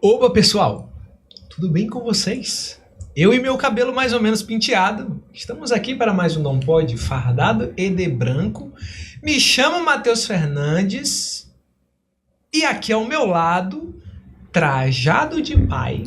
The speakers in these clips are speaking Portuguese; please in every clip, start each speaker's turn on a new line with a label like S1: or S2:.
S1: Opa, pessoal! Tudo bem com vocês? Eu e meu cabelo mais ou menos penteado. Estamos aqui para mais um Não Pode, fardado e de branco. Me chamo Matheus Fernandes e aqui ao meu lado, trajado de pai,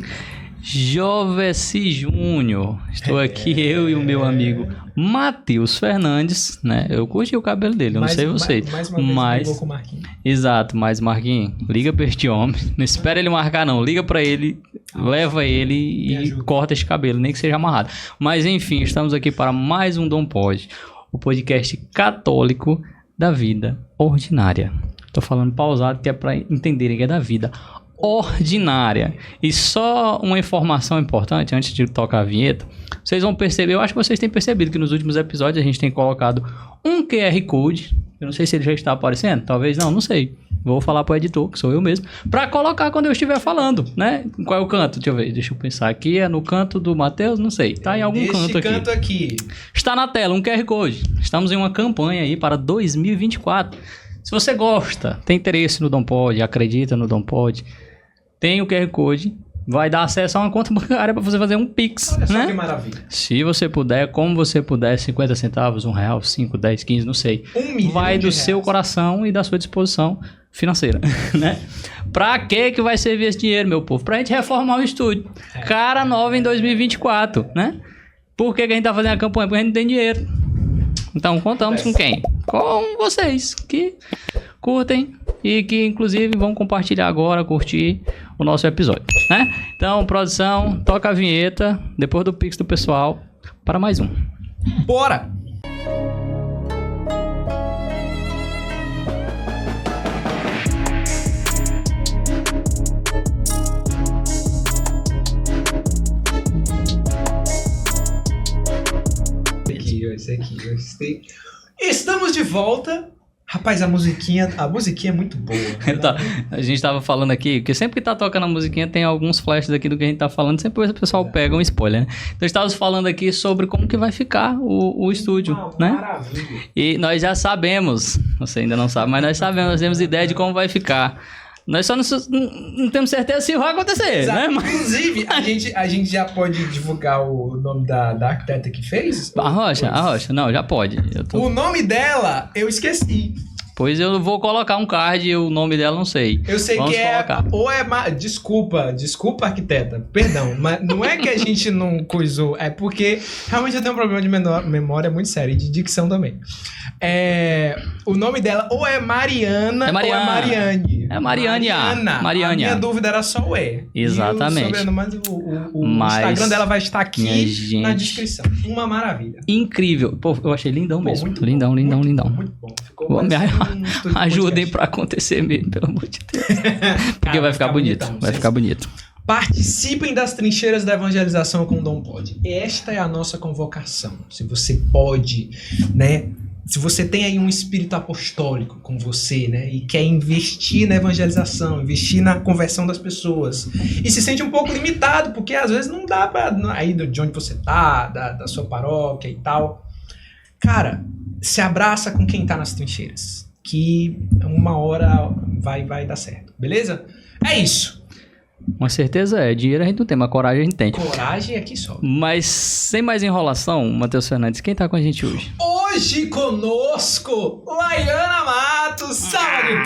S2: Jovesi Júnior. Estou aqui, eu e o meu amigo Matheus Fernandes, né? Eu curti o cabelo dele, eu não sei vocês.
S1: Mais uma vez com o Marquinhos.
S2: Exato, mas Marquinhos, liga pra este homem. Não espera ele marcar, não. Liga pra ele, leva ele e corta esse cabelo, nem que seja amarrado. Mas enfim, estamos aqui para mais um Dom Pode, o podcast católico da vida ordinária. Tô falando pausado que é pra entenderem que é da vida ordinária. E só uma informação importante antes de tocar a vinheta, vocês vão perceber, eu acho que vocês têm percebido que nos últimos episódios a gente tem colocado um QR Code, eu não sei se ele já está aparecendo, talvez não sei, vou falar para o editor, que sou eu mesmo, para colocar quando eu estiver falando, né? Qual é o canto? Deixa eu pensar aqui, é no canto do Matheus, não sei, tá em algum canto aqui. Está na tela um QR Code, estamos em uma campanha aí para 2024, se você gosta, tem interesse no Dom Pode, acredita no Dom Pode, tem o QR Code, vai dar acesso a uma conta bancária para você fazer um Pix,
S1: olha só,
S2: né?
S1: Que maravilha.
S2: Se você puder, como você puder, 50 centavos, R$1, 5, 10, 15, não sei. Vai do seu coração e da sua disposição financeira, né? Pra que vai servir esse dinheiro, meu povo? Pra gente reformar o estúdio. Cara nova em 2024, né? Por que a gente tá fazendo a campanha? Porque a gente não tem dinheiro. Então, contamos com quem? Com vocês, que curtem e que, inclusive, vão compartilhar agora, curtir o nosso episódio, né? Então, produção, toca a vinheta, depois do Pix do pessoal, para mais um.
S1: Bora! Esse aqui. Estamos de volta. Rapaz, a musiquinha é muito boa.
S2: A gente tava falando aqui, porque sempre que tá tocando a musiquinha tem alguns flashes aqui do que a gente tá falando, sempre o pessoal pega um spoiler, né? Então estávamos falando aqui sobre como que vai ficar o estúdio, né?
S1: Maravilha.
S2: E nós já sabemos, você ainda não sabe, mas nós sabemos, nós temos ideia de como vai ficar. Nós só não temos certeza se vai acontecer,
S1: exato,
S2: né?
S1: Mas... Inclusive, a gente já pode divulgar o nome da arquiteta que fez?
S2: A Rocha? Não, já pode.
S1: O nome dela, eu esqueci.
S2: Pois eu vou colocar um card e o nome dela não sei.
S1: Eu sei. Vamos que colocar. Desculpa, arquiteta, perdão, mas não é que a gente não coisou, é porque realmente eu tenho um problema de memória muito sério e de dicção também. O nome dela ou é Mariana ou é Mariane.
S2: É Mariane.
S1: A minha dúvida era só o E.
S2: Exatamente.
S1: Mas o Instagram dela vai estar aqui na descrição. Uma maravilha.
S2: Incrível. Pô, eu achei lindão mesmo.
S1: Muito
S2: lindão.
S1: Muito bom. Ficou
S2: ajudem pra acontecer mesmo, pelo amor de Deus. Porque vai ficar bonito. Vai ficar bonito.
S1: Participem das trincheiras da evangelização com o Dom Pode. Esta é a nossa convocação. Se você pode, né? Se você tem aí um espírito apostólico com você, né? E quer investir na evangelização, investir na conversão das pessoas. E se sente um pouco limitado, porque às vezes não dá pra... Aí de onde você tá, da sua paróquia e tal. Cara, se abraça com quem tá nas trincheiras. Que uma hora vai dar certo. Beleza? É isso.
S2: Uma certeza dinheiro a gente não tem, mas coragem a gente tem.
S1: Coragem aqui só.
S2: Mas sem mais enrolação, Matheus Fernandes, quem tá com a gente hoje?
S1: Hoje conosco, Laiana Matos, salva de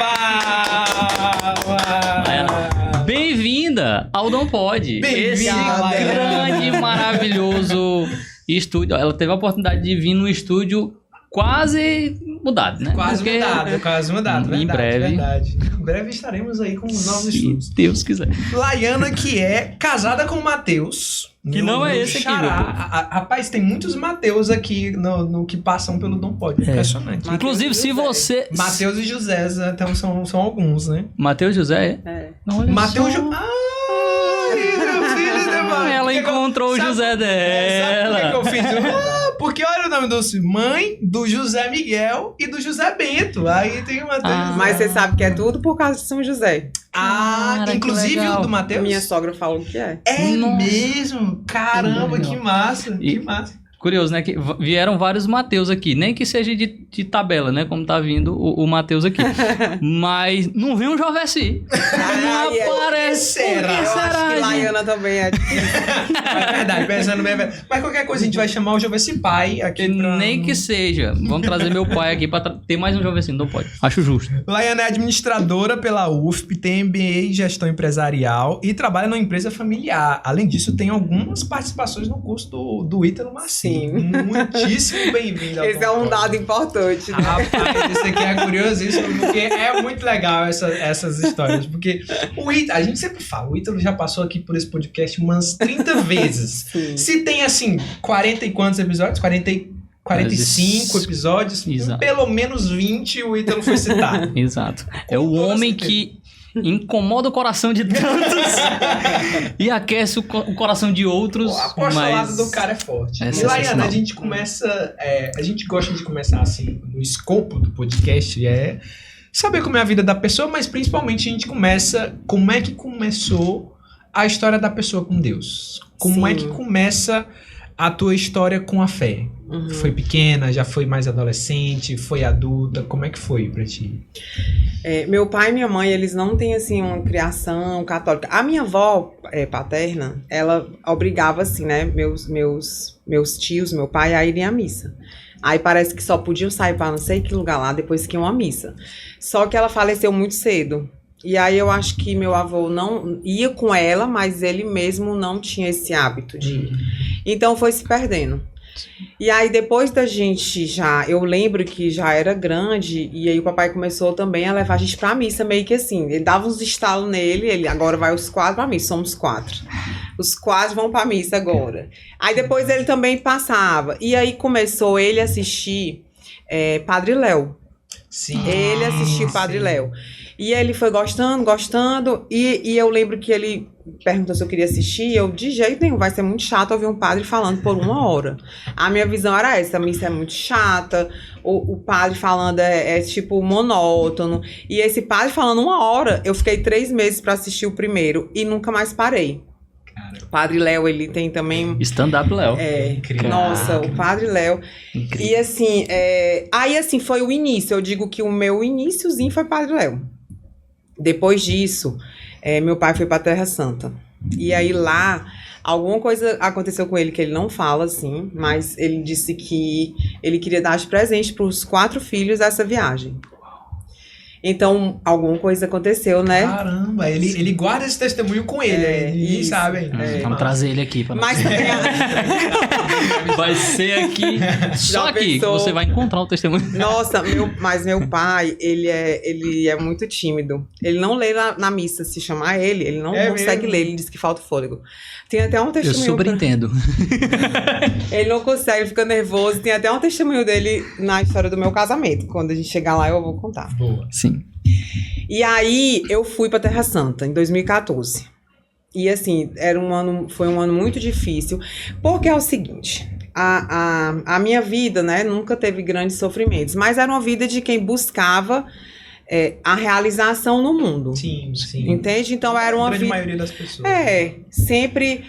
S1: palmas!
S2: Bem-vinda ao Dom Pode. Esse grande, maravilhoso estúdio. Ela teve a oportunidade de vir num estúdio quase mudado, né?
S1: Quase mudado.
S2: Em breve
S1: estaremos aí com os novos estúdios.
S2: Se Deus quiser.
S1: Laiana, que é casada com o Matheus.
S2: Que não é esse aqui, meu povo.
S1: Rapaz, tem muitos Mateus aqui no que passam pelo Dom Pode. Impressionante.
S2: Inclusive, se você...
S1: Mateus e José, então são alguns, né?
S2: Mateus e José?
S1: Mateus José. Meu filho de mãe.
S2: Ela encontrou o José dela.
S1: Sabe por que eu fiz? Porque olha o nome doce, mãe do José Miguel e do José Bento. Aí tem o Mateus.
S3: Mas você sabe que é tudo por causa de São José.
S2: Cara,
S1: inclusive o do Mateus?
S3: Minha sogra falou que é.
S1: É mesmo? Caramba, que massa. Que massa.
S2: Curioso, né? Que vieram vários Mateus aqui. Nem que seja de tabela, né? Como tá vindo o Mateus aqui. Mas não vem um Joveci. Não aparece.
S1: Será?
S3: Eu acho que Laiana também é.
S1: É verdade, pensando bem. Mas qualquer coisa a gente vai chamar o Joveci pai aqui.
S2: Nem que seja. Vamos trazer meu pai aqui pra ter mais um Joveci. Não pode. Acho justo.
S1: Laiana é administradora pela UFP, tem MBA em gestão empresarial e trabalha numa empresa familiar. Além disso, tem algumas participações no curso do Ítalo Marcinho. Muitíssimo bem-vindo.
S3: Esse é um dado importante, né?
S1: Rapaz, isso aqui é curiosíssimo, porque é muito legal essas histórias. Porque a gente sempre fala, o Ítalo já passou aqui por esse podcast umas 30 vezes.
S3: Sim.
S1: Se tem, assim, 40 e quantos episódios? 45 episódios,
S2: Exato.
S1: Pelo menos 20 o Ítalo foi citado.
S2: Exato. É
S1: Com
S2: o
S1: toda
S2: homem
S1: certeza.
S2: que incomoda o coração de tantos e aquece o coração de outros.
S1: O apostolado
S2: mas
S1: do cara é forte.
S2: É
S1: E
S2: sensacional.
S1: Laiana, a gente começa. A gente gosta de começar assim, no escopo do podcast, é saber como é a vida da pessoa, mas principalmente a gente começa como é que começou a história da pessoa com Deus. Como é que começa a tua história com a fé?
S3: Uhum.
S1: Foi pequena, já foi mais adolescente, foi adulta? Como é que foi pra ti?
S3: Meu pai e minha mãe, eles não têm, assim, uma criação católica. A minha avó paterna, ela obrigava, assim, né, meus tios, meu pai, a irem à missa. Aí parece que só podiam sair para não sei que lugar lá depois que iam à missa. Só que ela faleceu muito cedo. E aí eu acho que meu avô não ia com ela, mas ele mesmo não tinha esse hábito de ir. Então foi se perdendo. E aí depois da gente eu lembro que já era grande, e aí o papai começou também a levar a gente pra missa, meio que assim, ele dava uns estalos nele, ele agora vai os 4 pra missa, somos 4. Os 4 vão pra missa agora. Aí depois ele também passava, e aí começou ele a assistir Padre Léo.
S1: Sim.
S3: Ele assistiu Padre Léo. E ele foi gostando, e eu lembro que ele perguntou se eu queria assistir, e eu, de jeito nenhum, vai ser muito chato ouvir um padre falando por 1 hora. A minha visão era essa, a missa é muito chata, o padre falando tipo monótono, e esse padre falando 1 hora, eu fiquei 3 meses pra assistir o primeiro, e nunca mais parei. O Padre Léo, ele tem também...
S2: Stand-up Léo.
S1: Incrível.
S3: Nossa, o Padre Léo.
S2: Incrível.
S3: E assim, aí assim, foi o início. Eu digo que o meu iniciozinho foi Padre Léo. Depois disso, meu pai foi pra Terra Santa. E aí lá, alguma coisa aconteceu com ele que ele não fala, assim, mas ele disse que ele queria dar de presente pros 4 filhos essa viagem. Então, alguma coisa aconteceu, né?
S1: Caramba, ele guarda esse testemunho com ele, ninguém
S3: isso.
S1: sabe ainda.
S2: Vamos trazer ele aqui pra nós.
S3: Mas também
S2: Vai ser aqui. Só aqui que
S3: pensou?
S2: você vai encontrar o testemunho.
S3: Nossa, mas meu pai, ele é muito tímido. Ele não lê na missa, se chamar ele não consegue
S1: mesmo?
S3: ler, ele diz que falta fôlego. Tem até um
S2: Eu
S3: testemunho.
S2: super entendo.
S3: Ele não consegue, ele fica nervoso. Tem até um testemunho dele na história do meu casamento. Quando a gente chegar lá, eu vou contar.
S1: Boa.
S2: Sim.
S3: E aí, eu fui pra Terra Santa, em 2014. E assim, foi um ano muito difícil, porque é o seguinte, a minha vida, né, nunca teve grandes sofrimentos, mas era uma vida de quem buscava a realização no mundo.
S1: Sim.
S3: Entende? Então era uma
S1: A grande
S3: vida...
S1: maioria das pessoas.
S3: Sempre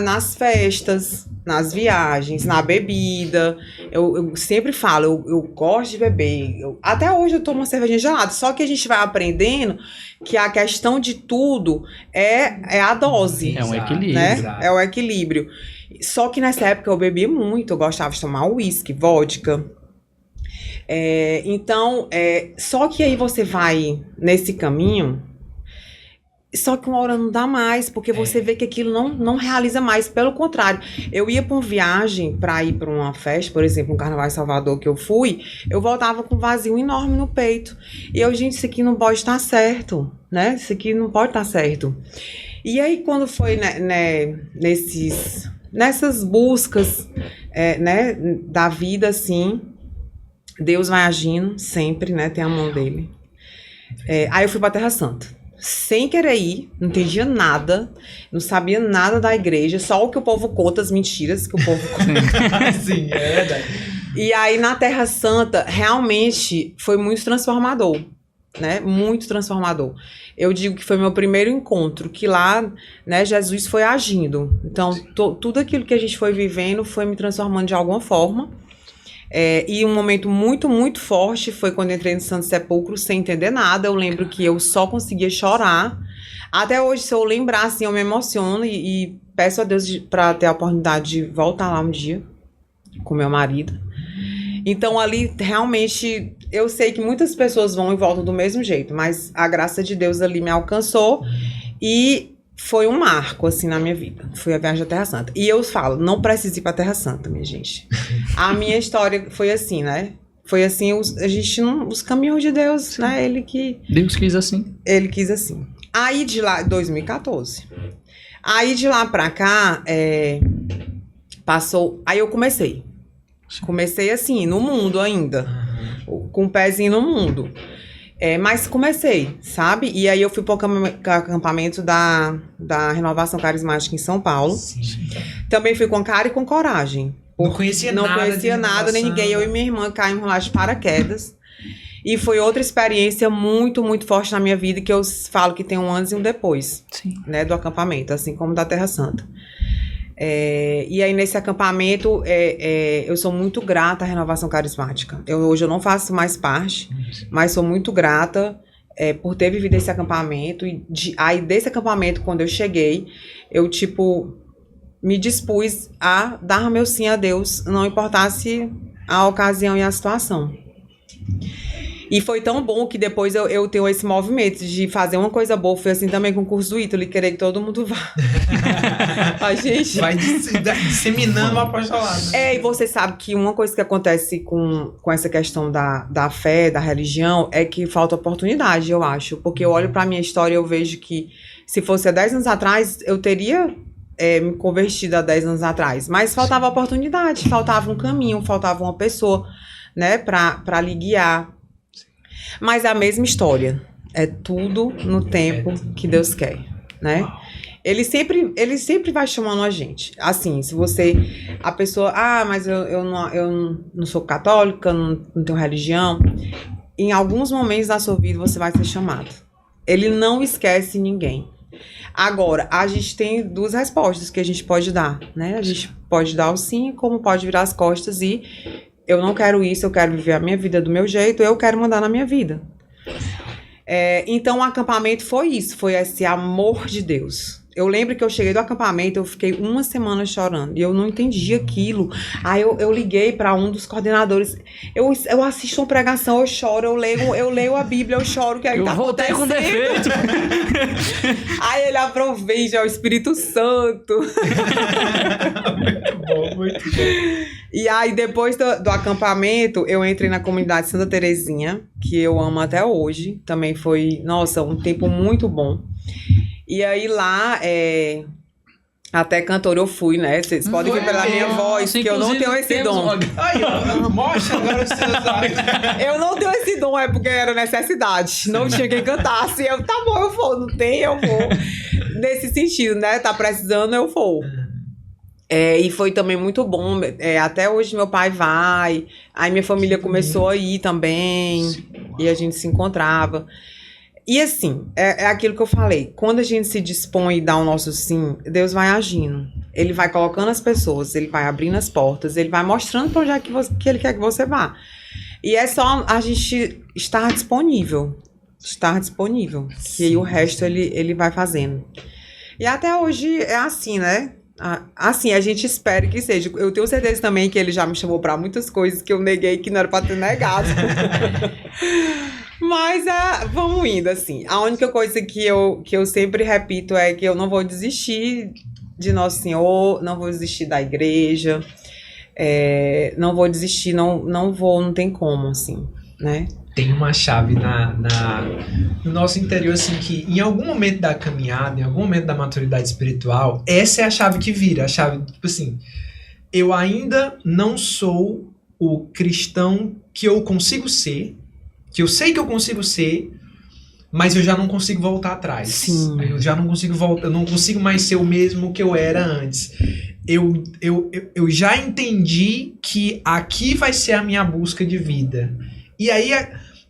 S3: nas festas, nas viagens, na bebida. Eu sempre falo, eu gosto de beber. Até hoje eu tomo uma cervejinha gelada. Só que a gente vai aprendendo que a questão de tudo é a dose.
S2: É um equilíbrio.
S3: Né?
S1: Exato.
S3: É o equilíbrio. Só que nessa época eu bebia muito. Eu gostava de tomar uísque, vodka. Então, só que aí você vai nesse caminho... Só que 1 hora não dá mais, porque você vê que aquilo não realiza mais. Pelo contrário, eu ia pra uma viagem pra ir pra uma festa, por exemplo, um carnaval em Salvador que eu fui, eu voltava com um vazio enorme no peito. E eu, gente, isso aqui não pode estar certo, né? Isso aqui não pode estar certo. E aí, quando foi nessas buscas né, da vida, assim, Deus vai agindo sempre, né? Tem a mão dele. Aí eu fui pra Terra Santa. Sem querer ir, não entendia nada, não sabia nada da igreja, só o que o povo conta, as mentiras que o povo conta.
S1: Sim, é verdade.
S3: E aí na Terra Santa, realmente, foi muito transformador. né? Muito transformador. Eu digo que foi meu primeiro encontro, que lá, né, Jesus foi agindo. Então, tudo aquilo que a gente foi vivendo foi me transformando de alguma forma. E um momento muito, muito forte foi quando eu entrei no Santo Sepulcro sem entender nada. Eu lembro que eu só conseguia chorar. Até hoje, se eu lembrar, assim, eu me emociono e peço a Deus para ter a oportunidade de voltar lá um dia com meu marido. Então, ali, realmente, eu sei que muitas pessoas vão e voltam do mesmo jeito, mas a graça de Deus ali me alcançou e foi um marco, assim, na minha vida. Foi a viagem à Terra Santa. E eu falo, não preciso ir pra Terra Santa, minha gente. A minha história foi assim, né? Foi assim, os caminhos de Deus, né?
S2: Deus quis assim.
S3: Ele quis assim. Aí de lá, 2014. Aí de lá pra cá, passou. Aí eu comecei. Comecei assim, no mundo ainda. Com o pezinho no mundo. Mas comecei, sabe? E aí eu fui pro acampamento da Renovação Carismática em São Paulo.
S1: Sim.
S3: Também fui com cara e com coragem.
S1: Não conhecia nada.
S3: Não conhecia nada, nem ninguém. Eu e minha irmã caímos lá de paraquedas. E foi outra experiência muito, muito forte na minha vida, que eu falo que tem um antes e um depois, né, do acampamento, assim como da Terra Santa. E aí, nesse acampamento, eu sou muito grata à Renovação Carismática. Hoje eu não faço mais parte, mas sou muito grata por ter vivido esse acampamento. E aí, desse acampamento, quando eu cheguei, eu, me dispus a dar meu sim a Deus, não importasse a ocasião e a situação. E foi tão bom que depois eu tenho esse movimento de fazer uma coisa boa. Foi assim também com o curso do Ítalo, e querer que todo mundo vá. A gente...
S1: Vai disseminando o apostolado.
S3: E você sabe que uma coisa que acontece com essa questão da fé, da religião, é que falta oportunidade, eu acho. Porque eu olho pra minha história e eu vejo que se fosse há 10 anos atrás, eu teria me convertido há 10 anos atrás. Mas faltava oportunidade, faltava um caminho, faltava uma pessoa, né, pra lhe guiar. Mas é a mesma história. É tudo no tempo que Deus quer, né? Ele sempre vai chamando a gente. Assim, se você... A pessoa... mas eu não sou católica, não tenho religião. Em alguns momentos da sua vida, você vai ser chamado. Ele não esquece ninguém. Agora, a gente tem duas respostas que a gente pode dar, né? A gente pode dar o sim, como pode virar as costas e... Eu não quero isso, eu quero viver a minha vida do meu jeito, eu quero mandar na minha vida. Então, o acampamento foi isso, foi esse amor de Deus. Eu lembro que eu cheguei do acampamento, eu fiquei uma semana chorando, e eu não entendi aquilo. Aí eu liguei para um dos coordenadores, eu assisto uma pregação, eu choro, eu leio a Bíblia, eu choro, o que é que tá acontecendo? Com defeito. Aí ele aproveita, é o Espírito Santo.
S1: Muito bom, muito bom.
S3: E aí, depois do acampamento, eu entrei na comunidade Santa Terezinha, que eu amo até hoje. Também foi, nossa, um tempo muito bom. E aí lá, até cantora eu fui, né? Vocês podem ver pela minha voz, que eu não tenho esse dom.
S1: Mostra agora os seus olhos.
S3: Eu não tenho esse dom, é porque era necessidade. Não tinha quem cantasse. Tá bom, eu vou. Não tem, eu vou. Nesse sentido, né? Tá precisando, eu vou. E foi também muito bom. Até hoje meu pai vai. Aí minha família começou a ir também. Sim. E a gente se encontrava. E assim, é aquilo que eu falei. Quando a gente se dispõe e dá o nosso sim, Deus vai agindo. Ele vai colocando as pessoas, ele vai abrindo as portas, ele vai mostrando para onde é que ele quer que você vá. E é só a gente estar disponível. Que aí o resto ele vai fazendo. E até hoje é assim, né? Assim, a gente espera que seja. Eu tenho certeza também que ele já me chamou para muitas coisas que eu neguei, que não era para ter negado. Mas vamos indo, assim. A única coisa que eu sempre repito é que eu não vou desistir de Nosso Senhor, não vou desistir da igreja, não vou desistir, não tem como, assim, né?
S1: Tem uma chave no nosso interior, assim, que em algum momento da caminhada, em algum momento da maturidade espiritual, essa é a chave que vira. A chave, tipo assim, eu ainda não sou o cristão que eu consigo ser, que eu sei que eu consigo ser, mas eu já não consigo voltar atrás.
S3: Sim.
S1: Eu já não consigo voltar, eu não consigo mais ser o mesmo que eu era antes. Eu já entendi que aqui vai ser a minha busca de vida. E aí,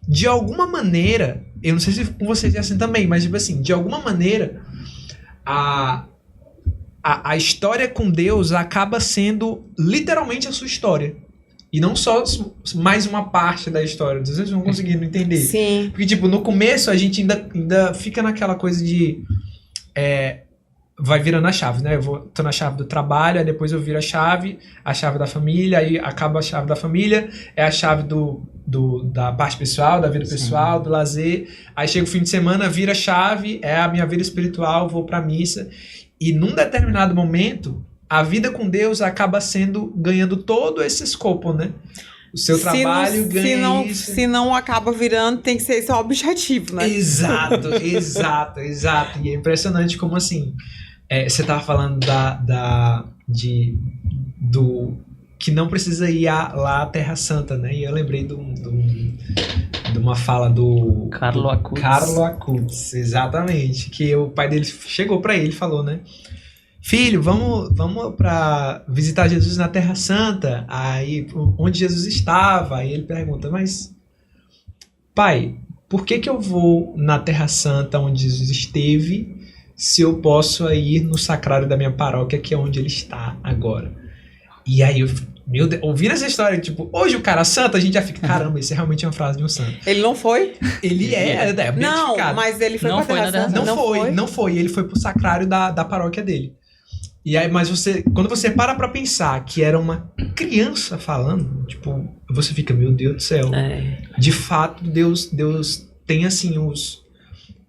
S1: de alguma maneira, eu não sei se com vocês é assim também, mas tipo assim, de alguma maneira, a história com Deus acaba sendo literalmente a sua história. E não só mais uma parte da história. Vocês vão conseguindo entender.
S3: Sim.
S1: Porque, tipo, no começo a gente ainda fica naquela coisa de... vai virando a chave, né? Tô na chave do trabalho, aí depois eu viro a chave da família, aí acaba a chave da família, é a chave da parte pessoal, da vida pessoal, do lazer. Aí chega o fim de semana, vira a chave, é a minha vida espiritual, vou pra missa. E num determinado momento, a vida com Deus acaba ganhando todo esse escopo, né? O seu trabalho ganha isso.
S3: Se não acaba virando, tem que ser esse o objetivo, né?
S1: Exato. E é impressionante como assim, você tava falando do que não precisa ir lá à Terra Santa, né? E eu lembrei de uma fala do
S2: Carlo
S1: Acutis, exatamente, que o pai dele chegou pra ele e falou, né? Filho, vamos para visitar Jesus na Terra Santa. Aí, onde Jesus estava. Aí ele pergunta, mas pai, por que eu vou na Terra Santa onde Jesus esteve, se eu posso ir no sacrário da minha paróquia, que é onde ele está agora? E aí, meu Deus, ouvindo essa história, tipo, hoje o cara santo, a gente já fica, caramba, isso é realmente uma frase de um santo.
S3: Ele não foi?
S1: Ele é
S3: não, mas ele foi pra Terra Santa.
S1: Não foi, ele foi pro sacrário da paróquia dele. E aí, mas quando você para pensar que era uma criança falando, tipo, você fica, meu Deus do céu. De fato, Deus tem assim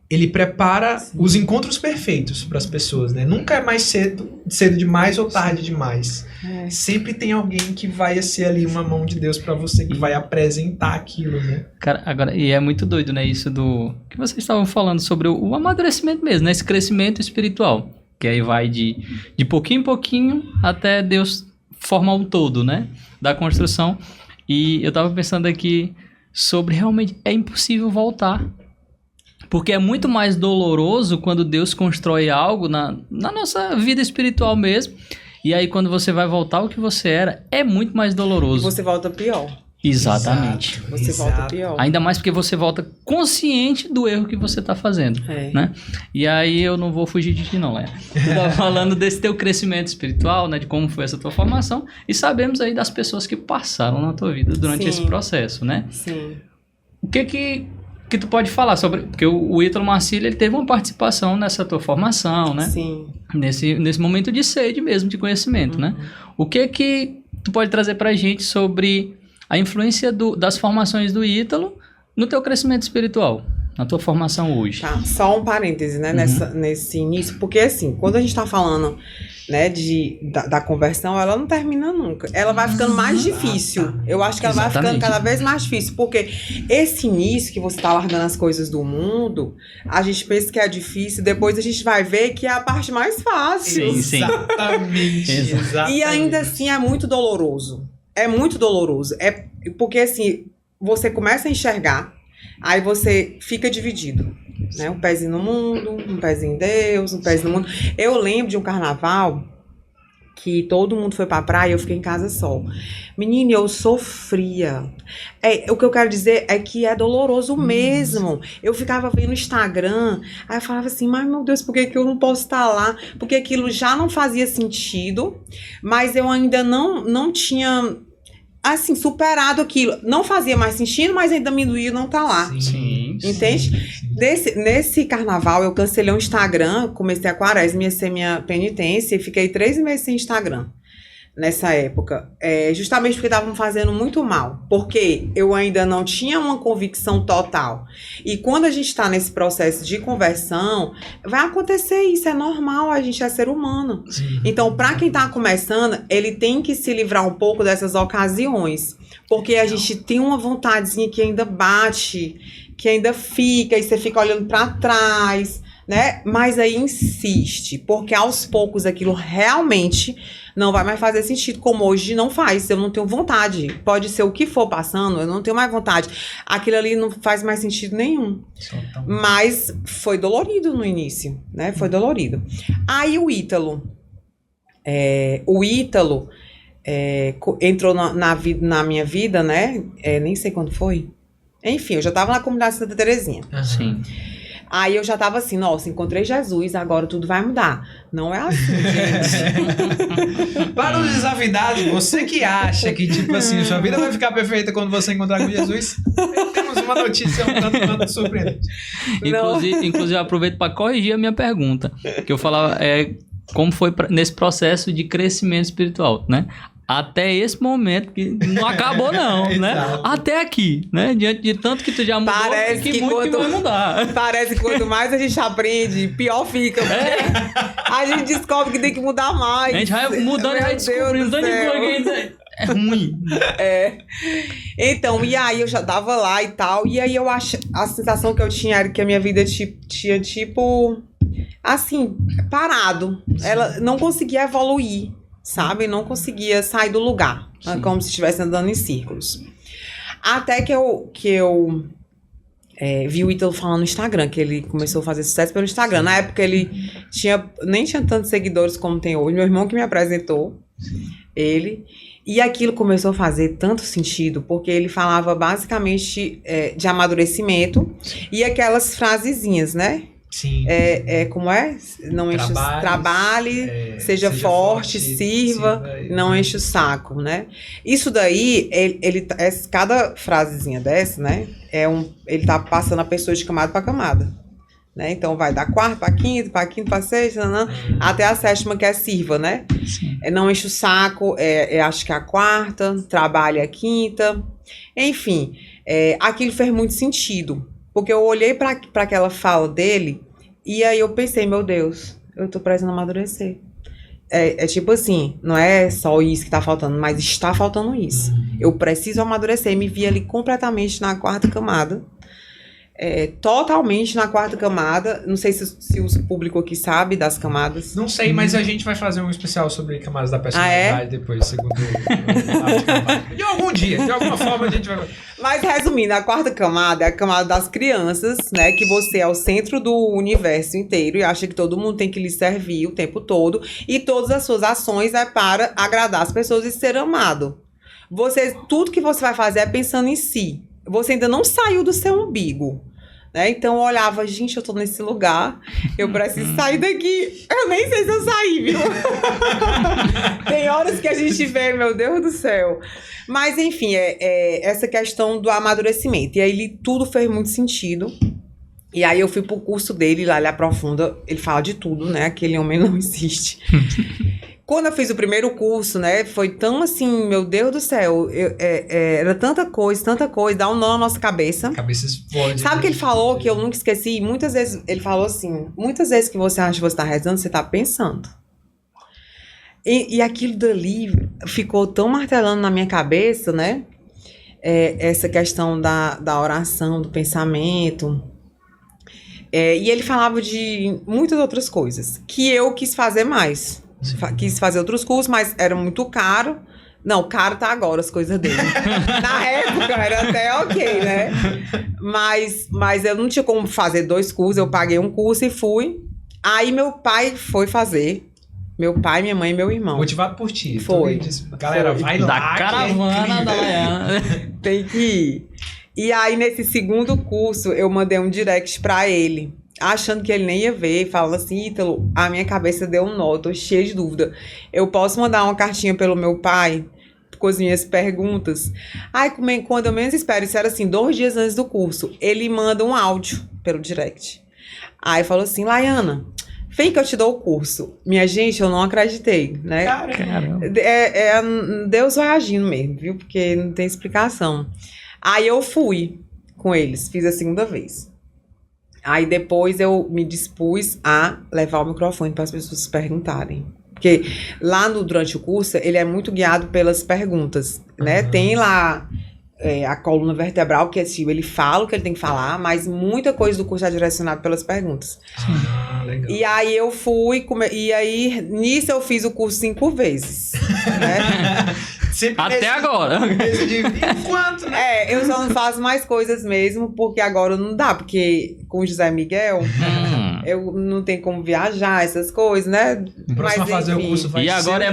S1: ele prepara os encontros perfeitos para as pessoas, né? Nunca é mais cedo demais ou tarde demais. Sempre tem alguém que vai ser ali uma mão de Deus para você, que vai apresentar aquilo, né?
S2: Cara, agora, e é muito doido, né? Isso que vocês estavam falando sobre o amadurecimento mesmo, né? Esse crescimento espiritual. Que aí vai de pouquinho em pouquinho até Deus formar um todo, né? Da construção. E eu tava pensando aqui sobre realmente é impossível voltar. Porque é muito mais doloroso quando Deus constrói algo na nossa vida espiritual mesmo. E aí quando você vai voltar ao que você era, é muito mais doloroso.
S3: E você volta pior.
S2: Exatamente.
S3: Você volta pior.
S2: Ainda mais porque você volta consciente do erro que você está fazendo, né? E aí eu não vou fugir de ti não, Léa. Eu tava falando desse teu crescimento espiritual, né? De como foi essa tua formação. E sabemos aí das pessoas que passaram na tua vida durante esse processo, né?
S3: Sim.
S2: O que tu pode falar sobre... Porque o Ítalo Marcílio, ele teve uma participação nessa tua formação, né?
S3: Sim.
S2: Nesse momento de sede mesmo, de conhecimento, né? O que tu pode trazer pra gente sobre... a influência das formações do Ítalo no teu crescimento espiritual, na tua formação hoje.
S3: Tá, só um parêntese, né, nesse início, porque assim, quando a gente tá falando, né, da conversão, ela não termina nunca. Ela vai ficando mais difícil. Eu acho que ela vai ficando cada vez mais difícil, porque esse início que você tá largando as coisas do mundo, a gente pensa que é difícil, depois a gente vai ver que é a parte mais fácil.
S2: Sim.
S1: Exatamente.
S3: E ainda assim é muito doloroso. É muito doloroso. É porque assim, você começa a enxergar, aí você fica dividido, né? Um pezinho no mundo, um pezinho em Deus, um pezinho no mundo. Eu lembro de um carnaval que todo mundo foi pra praia e eu fiquei em casa só. Menina, eu sofria. O que eu quero dizer é que é doloroso mesmo. Eu ficava vendo no Instagram, aí eu falava assim, mas meu Deus, por que eu não posso estar lá? Porque aquilo já não fazia sentido, mas eu ainda não tinha, assim, superado aquilo. Não fazia mais sentido, mas ainda me doía não estar lá.
S2: Sim.
S3: Entende? Nesse carnaval, eu cancelei o Instagram, comecei a quaresma, ia ser minha penitência, e fiquei 3 meses sem Instagram nessa época. Justamente porque estavam fazendo muito mal. Porque eu ainda não tinha uma convicção total. E quando a gente está nesse processo de conversão, vai acontecer isso, é normal, a gente é ser humano. Então, para quem está começando, ele tem que se livrar um pouco dessas ocasiões. Porque a gente tem uma vontadezinha que ainda bate, que ainda fica, e você fica olhando para trás, né? Mas aí insiste, porque aos poucos aquilo realmente não vai mais fazer sentido, como hoje não faz. Eu não tenho vontade. Pode ser o que for passando, eu não tenho mais vontade. Aquilo ali não faz mais sentido nenhum. Mas foi dolorido no início, né? Foi dolorido. Aí o Ítalo entrou na minha vida, né? Nem sei quando foi. Enfim, eu já tava na comunidade Santa Terezinha.
S2: Sim.
S3: Aí eu já tava assim, nossa, encontrei Jesus, agora tudo vai mudar. Não é assim, gente.
S1: Para os desavidados, você que acha que, tipo assim, sua vida vai ficar perfeita quando você encontrar com Jesus, temos uma notícia um tanto surpreendente.
S2: Inclusive, eu aproveito para corrigir a minha pergunta. Que eu falava, como foi nesse processo de crescimento espiritual, né? Até esse momento, que não acabou não, né? Até aqui, né? Diante de tanto que tu já mudou,
S3: parece que
S2: muito que vai mudar.
S3: Parece que quanto mais a gente aprende, pior fica. A gente descobre que tem que mudar mais.
S2: A gente vai mudando e vai descobrindo tanto de coisa que ainda é ruim.
S3: Então, e aí eu já tava lá e tal, e aí eu acho, a sensação que eu tinha era que a minha vida tinha tipo, assim, parado. Ela não conseguia evoluir. Sabe? Não conseguia sair do lugar. Como se estivesse andando em círculos. Até que eu vi o Ítalo falando no Instagram, que ele começou a fazer sucesso pelo Instagram. Sim. Na época ele nem tinha tantos seguidores como tem hoje. Meu irmão que me apresentou ele. E aquilo começou a fazer tanto sentido, porque ele falava basicamente de amadurecimento e aquelas frasezinhas, né?
S1: Sim.
S3: Como é? Não enche trabalhe, seja forte, sirva, não enche o saco, né? Isso daí, cada frasezinha dessa, né? Ele tá passando a pessoa de camada para camada. Né? Então vai da quarta para quinta para sexta, até a sétima, que é sirva, né? Não enche o saco, acho que é a quarta, trabalhe a quinta. Enfim, aquilo fez muito sentido. Porque eu olhei para aquela fala dele e aí eu pensei, meu Deus, eu tô precisando amadurecer. Tipo assim, não é só isso que tá faltando, mas está faltando isso. Eu preciso amadurecer. Me vi ali completamente na quarta camada. Totalmente na quarta camada. Não sei se o público aqui sabe das camadas.
S1: Não sei, mas a gente vai fazer um especial sobre camadas da personalidade depois, segundo o de algum dia, de alguma forma a gente vai...
S3: Mas resumindo, a quarta camada é a camada das crianças, né? Que você é o centro do universo inteiro e acha que todo mundo tem que lhe servir o tempo todo. E todas as suas ações é para agradar as pessoas e ser amado. Tudo que você vai fazer é pensando em si. Você ainda não saiu do seu umbigo. Né? Então eu olhava, gente, eu tô nesse lugar, eu preciso sair daqui. Eu nem sei se eu saí, viu? Tem horas que a gente vê, meu Deus do céu. Mas enfim, essa questão do amadurecimento. E aí tudo fez muito sentido. E aí eu fui pro curso dele, lá ele aprofunda, ele fala de tudo, né? Aquele homem não existe. Quando eu fiz o primeiro curso, né, foi tão assim, meu Deus do céu, era tanta coisa, dá um nó na nossa cabeça.
S1: Cabeça explode.
S3: Sabe o que ele falou, que eu nunca esqueci? Muitas vezes, ele falou assim, muitas vezes que você acha que você tá rezando, você tá pensando. E aquilo dali ficou tão martelando na minha cabeça, né, essa questão da oração, do pensamento. E ele falava de muitas outras coisas, que eu quis fazer mais. Quis fazer outros cursos, mas era muito caro. Não, caro tá agora as coisas dele. Na época era até ok, né? Mas eu não tinha como fazer 2 cursos, eu paguei um curso e fui. Aí meu pai foi fazer. Meu pai, minha mãe e meu irmão.
S1: Motivado por ti.
S3: Foi.
S1: Galera, vai lá.
S2: Da caravana da Laiana.
S3: Tem que ir. E aí, nesse segundo curso, eu mandei um direct pra ele, achando que ele nem ia ver, falando assim, Ítalo, a minha cabeça deu um nó, tô cheia de dúvida. Eu posso mandar uma cartinha pelo meu pai com as minhas perguntas? Aí, quando eu menos espero, isso era assim, 2 dias antes do curso, ele manda um áudio pelo direct. Aí falou assim, Laiana, vem que eu te dou o curso. Minha gente, eu não acreditei, né?
S2: Caramba.
S3: Deus vai agindo mesmo, viu? Porque não tem explicação. Aí eu fui com eles, fiz a segunda vez. Aí depois eu me dispus a levar o microfone para as pessoas perguntarem. Porque lá durante o curso, ele é muito guiado pelas perguntas, né? Tem lá a coluna vertebral, que é assim, ele fala o que ele tem que falar, mas muita coisa do curso é direcionada pelas perguntas.
S1: Legal.
S3: E aí eu fui, e aí nisso eu fiz o curso 5 vezes, né?
S2: Até agora.
S1: Quanto, né?
S3: Eu só não faço mais coisas mesmo, porque agora não dá, porque com o José Miguel, eu não tenho como viajar, essas coisas, né?
S1: Próximo a fazer o curso vai
S2: E agora
S1: ser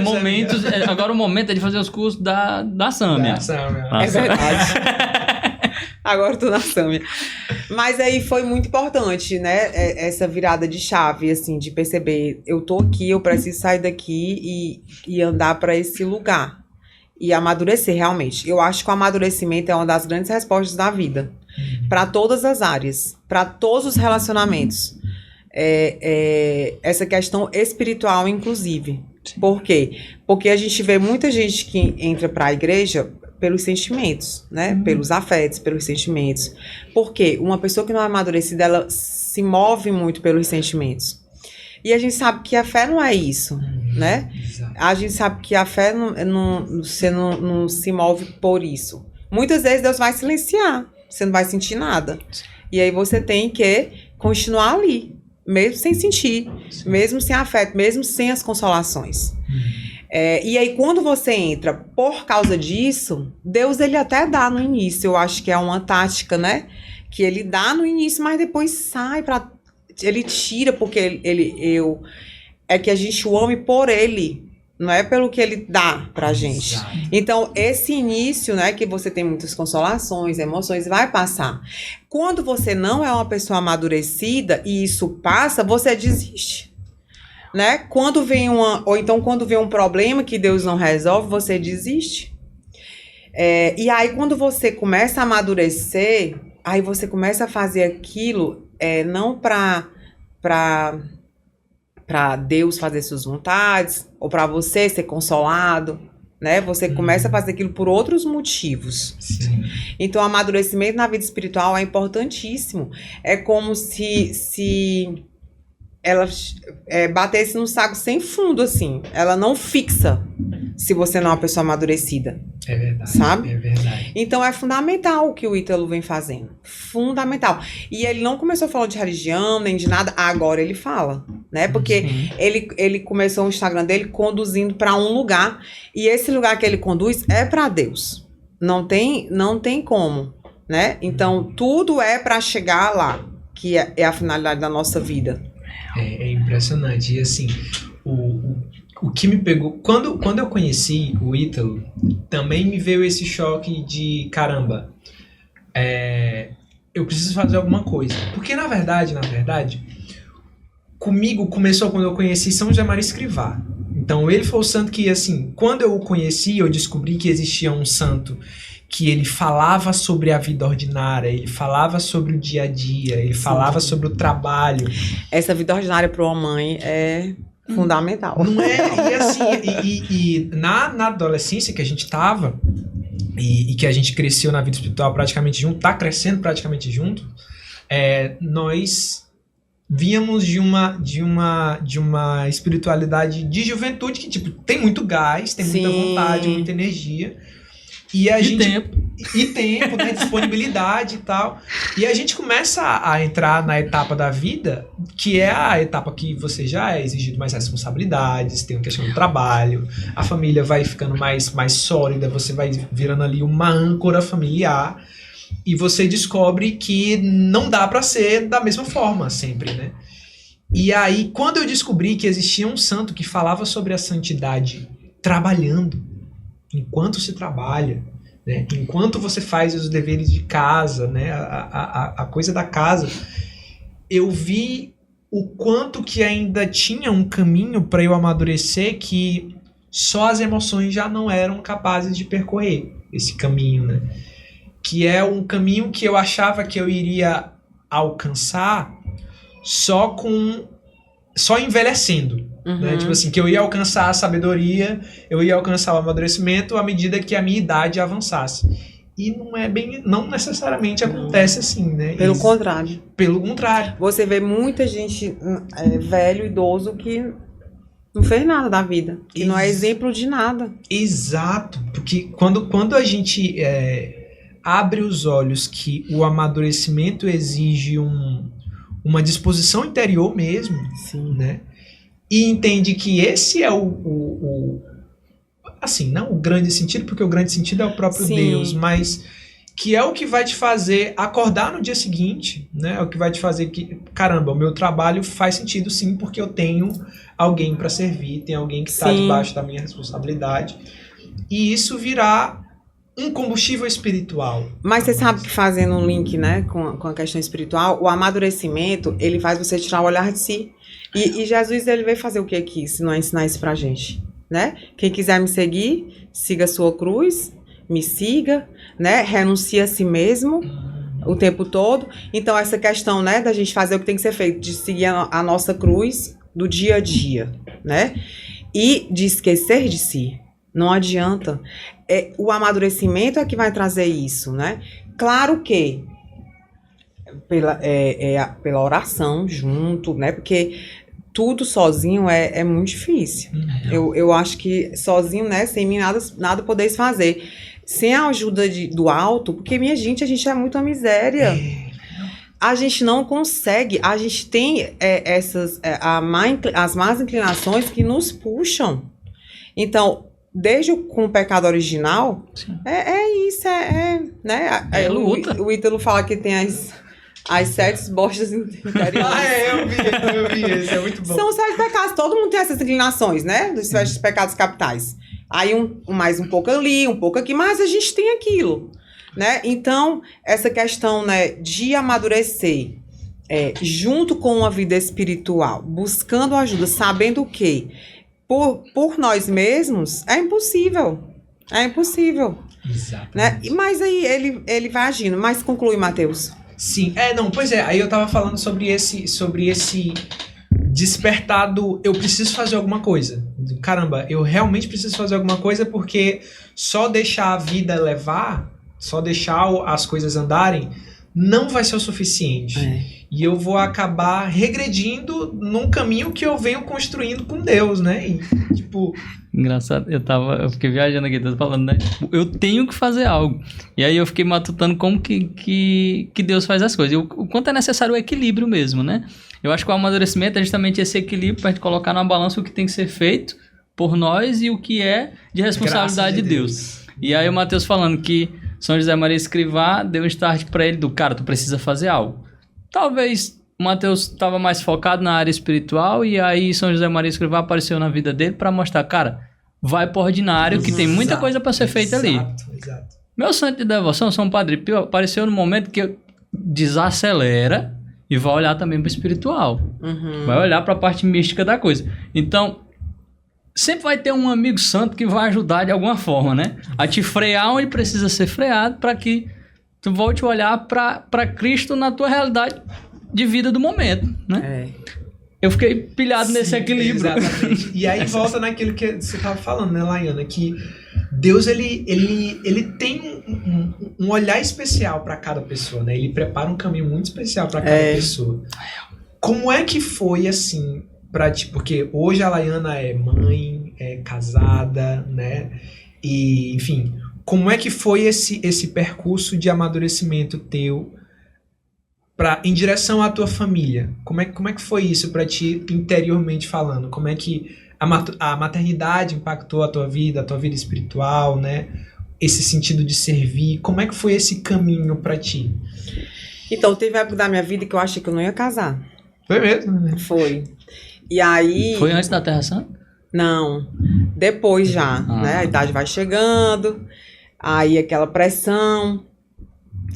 S2: agora o momento é de fazer os cursos da Sâmia.
S1: Da Sâmia.
S3: É verdade. Agora eu tô na Sâmia. Mas aí foi muito importante, né? Essa virada de chave, assim, de perceber, eu tô aqui, eu preciso sair daqui e andar para esse lugar. E amadurecer, realmente. Eu acho que o amadurecimento é uma das grandes respostas da vida. Para todas as áreas, para todos os relacionamentos. Essa questão espiritual, inclusive. Por quê? Porque a gente vê muita gente que entra para a igreja pelos sentimentos, né? Pelos afetos, pelos sentimentos. Por quê? Uma pessoa que não é amadurecida, ela se move muito pelos sentimentos. E a gente sabe que a fé não é isso, né?
S1: Exato.
S3: A gente sabe que a fé você não se move por isso. Muitas vezes Deus vai silenciar, você não vai sentir nada. E aí você tem que continuar ali, mesmo sem sentir, mesmo sem afeto, mesmo sem as consolações. E aí quando você entra por causa disso, Deus ele até dá no início, eu acho que é uma tática, né? Que ele dá no início, mas depois sai para ele tira, porque é que a gente o ame por ele, não é pelo que ele dá pra gente.
S1: Exato.
S3: Então, esse início, né, que você tem muitas consolações, emoções, vai passar. Quando você não é uma pessoa amadurecida e isso passa, você desiste. Né? Quando vem quando vem um problema que Deus não resolve, você desiste. E aí, quando você começa a amadurecer, aí você começa a fazer aquilo, não para Deus fazer suas vontades, ou para você ser consolado, né? Você começa a fazer aquilo por outros motivos.
S1: Sim.
S3: Então, o amadurecimento na vida espiritual é importantíssimo. É como se ela batesse num saco sem fundo, assim. Ela não fixa se você não é uma pessoa amadurecida.
S1: É verdade.
S3: Sabe?
S1: É verdade.
S3: Então é fundamental o que o Ítalo vem fazendo. Fundamental. E ele não começou falando de religião, nem de nada. Agora ele fala, né? Porque ele começou o Instagram dele conduzindo para um lugar. E esse lugar que ele conduz é para Deus. Não tem como, né? Então tudo é para chegar lá, que é a finalidade da nossa vida.
S1: É impressionante. E assim, o que me pegou... Quando eu conheci o Ítalo, também me veio esse choque de, caramba, eu preciso fazer alguma coisa. Porque, na verdade, comigo começou quando eu conheci São José Maria Escrivá. Então, ele foi o santo que, assim, quando eu o conheci, eu descobri que existia um santo que ele falava sobre a vida ordinária, ele falava sobre o dia a dia, ele falava sobre o trabalho.
S3: Essa vida ordinária para uma mãe é fundamental.
S1: Não é? E assim, na adolescência que a gente tava, e que a gente cresceu na vida espiritual praticamente junto, tá crescendo praticamente junto, nós víamos de uma espiritualidade de juventude que, tipo, tem muito gás, tem muita vontade, muita energia. E tempo, né, disponibilidade e tal. E a gente começa a entrar na etapa da vida, que é a etapa que você já é exigido mais responsabilidades, tem uma questão do trabalho, a família vai ficando mais sólida, você vai virando ali uma âncora familiar, e você descobre que não dá pra ser da mesma forma sempre, né? E aí, quando eu descobri que existia um santo que falava sobre a santidade trabalhando, enquanto se trabalha, né? Enquanto você faz os deveres de casa, né? A coisa da casa, eu vi o quanto que ainda tinha um caminho para eu amadurecer, que só as emoções já não eram capazes de percorrer esse caminho, né? Que é um caminho que eu achava que eu iria alcançar só envelhecendo. Né? Tipo assim, que eu ia alcançar a sabedoria, eu ia alcançar o amadurecimento à medida que a minha idade avançasse. E não necessariamente acontece assim, né?
S3: Pelo contrário.
S1: Pelo contrário.
S3: Você vê muita gente velho, idoso, que não fez nada da vida. Que não é exemplo de nada.
S1: Exato. Porque quando a gente abre os olhos que o amadurecimento exige uma disposição interior mesmo,
S3: Sim.
S1: né? E entende que esse é assim, não o grande sentido, porque o grande sentido é o próprio
S3: Sim.
S1: Deus, mas que é o que vai te fazer acordar no dia seguinte, né? É o que vai te fazer que, caramba, o meu trabalho faz sentido sim, porque eu tenho alguém para servir, tem alguém que está debaixo da minha responsabilidade. E isso virá um combustível espiritual.
S3: Mas você sabe que fazendo um link, né, com a questão espiritual, o amadurecimento, ele faz você tirar o olhar de si. E Jesus, ele veio fazer o que aqui, se não é ensinar isso pra gente, né? Quem quiser me seguir, siga a sua cruz, me siga, né? Renuncie a si mesmo o tempo todo. Então, essa questão, né, da gente fazer o que tem que ser feito, de seguir a nossa cruz do dia a dia, né? E de esquecer de si. Não adianta. O amadurecimento é que vai trazer isso, né? Claro que pela oração junto, né? Porque tudo sozinho é muito difícil. Eu acho que sozinho, né? Sem mim nada podeis fazer. Sem a ajuda do alto, porque, minha gente, a gente é muita miséria. A gente não consegue, a gente tem as más inclinações que nos puxam. Então, desde com o pecado original, isso, né?
S2: Luta.
S3: O Ítalo fala que tem as 7 bostas interiores.
S1: Eu vi esse, é muito bom.
S3: São 7 pecados, todo mundo tem essas inclinações, né? Dos 7 pecados capitais. Aí mais um pouco ali, um pouco aqui, mas a gente tem aquilo, né? Então, essa questão, né, de amadurecer junto com uma vida espiritual, buscando ajuda, sabendo que por nós mesmos é impossível. É impossível.
S1: Exato.
S3: Né? Mas aí ele vai agindo. Mas conclui, Matheus.
S1: Sim, pois é, aí eu tava falando sobre esse despertado, eu preciso fazer alguma coisa. Caramba, eu realmente preciso fazer alguma coisa, porque só deixar a vida levar, só deixar as coisas andarem, não vai ser o suficiente. E eu vou acabar regredindo num caminho que eu venho construindo com Deus, né? E, tipo...
S2: Engraçado, eu fiquei viajando aqui, tô falando, né? Eu tenho que fazer algo. E aí eu fiquei matutando como que Deus faz as coisas. O quanto é necessário o equilíbrio mesmo, né? Eu acho que o amadurecimento é justamente esse equilíbrio pra gente colocar na balança o que tem que ser feito por nós e o que é de responsabilidade de Deus. E aí o Matheus falando que São José Maria Escrivá deu um start pra ele do cara, tu precisa fazer algo. Talvez o Matheus estava mais focado na área espiritual e aí São José Maria Escrivá apareceu na vida dele para mostrar, cara, vai pro ordinário que tem muita coisa para ser feita ali.
S1: Exato.
S2: Meu santo de devoção, São Padre Pio, apareceu no momento que desacelera e vai olhar também para o espiritual. Vai olhar para a parte mística da coisa. Então, sempre vai ter um amigo santo que vai ajudar de alguma forma, né? A te frear onde precisa ser freado para que tu volte a olhar para Cristo na tua realidade de vida do momento, né? Eu fiquei pilhado nesse equilíbrio.
S1: Exatamente. E aí volta naquilo que você estava falando, né, Laiana? Que Deus, ele tem um olhar especial para cada pessoa, né? Ele prepara um caminho muito especial para cada pessoa. Como é que foi, assim, pra ti? Porque hoje a Laiana é mãe, é casada, né? E, enfim... Como é que foi esse percurso de amadurecimento teu em direção à tua família? Como é que foi isso para ti, interiormente falando? Como é que a maternidade impactou a tua vida espiritual, né? Esse sentido de servir. Como é que foi esse caminho para ti?
S3: Então, teve época da minha vida que eu achei que eu não ia casar.
S1: Foi mesmo, né?
S3: Foi. E aí...
S2: Foi antes da Terra Santa?
S3: Não. Depois já, né? A idade vai chegando... Aí aquela pressão,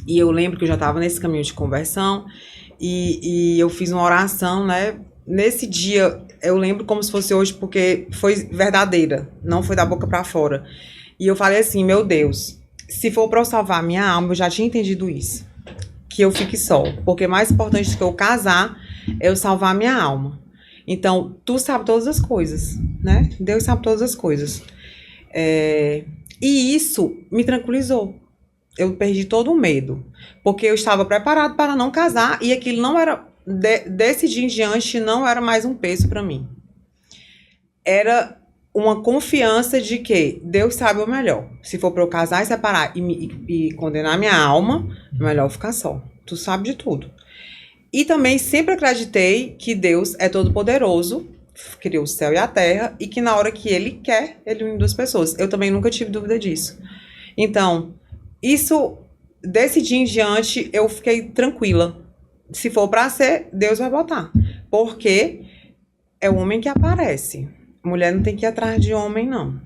S3: e eu lembro que eu já estava nesse caminho de conversão, e eu fiz uma oração, né? Nesse dia, eu lembro como se fosse hoje, porque foi verdadeira, não foi da boca para fora. E eu falei assim, meu Deus, se for para eu salvar minha alma, eu já tinha entendido isso, que eu fique só, porque mais importante do que eu casar é eu salvar minha alma. Então, tu sabe todas as coisas, né? Deus sabe todas as coisas. E isso me tranquilizou. Eu perdi todo o medo. Porque eu estava preparado para não casar e aquilo não era... Desse dia em diante, não era mais um peso para mim. Era uma confiança de que Deus sabe o melhor. Se for para eu casar e separar e condenar minha alma, melhor eu ficar só. Tu sabe de tudo. E também sempre acreditei que Deus é todo poderoso, criou o céu e a terra, e que na hora que ele quer, ele une duas pessoas. Eu também nunca tive dúvida disso. Então, isso, desse dia em diante, eu fiquei tranquila. Se for pra ser, Deus vai botar. Porque é o homem que aparece. Mulher não tem que ir atrás de homem, não.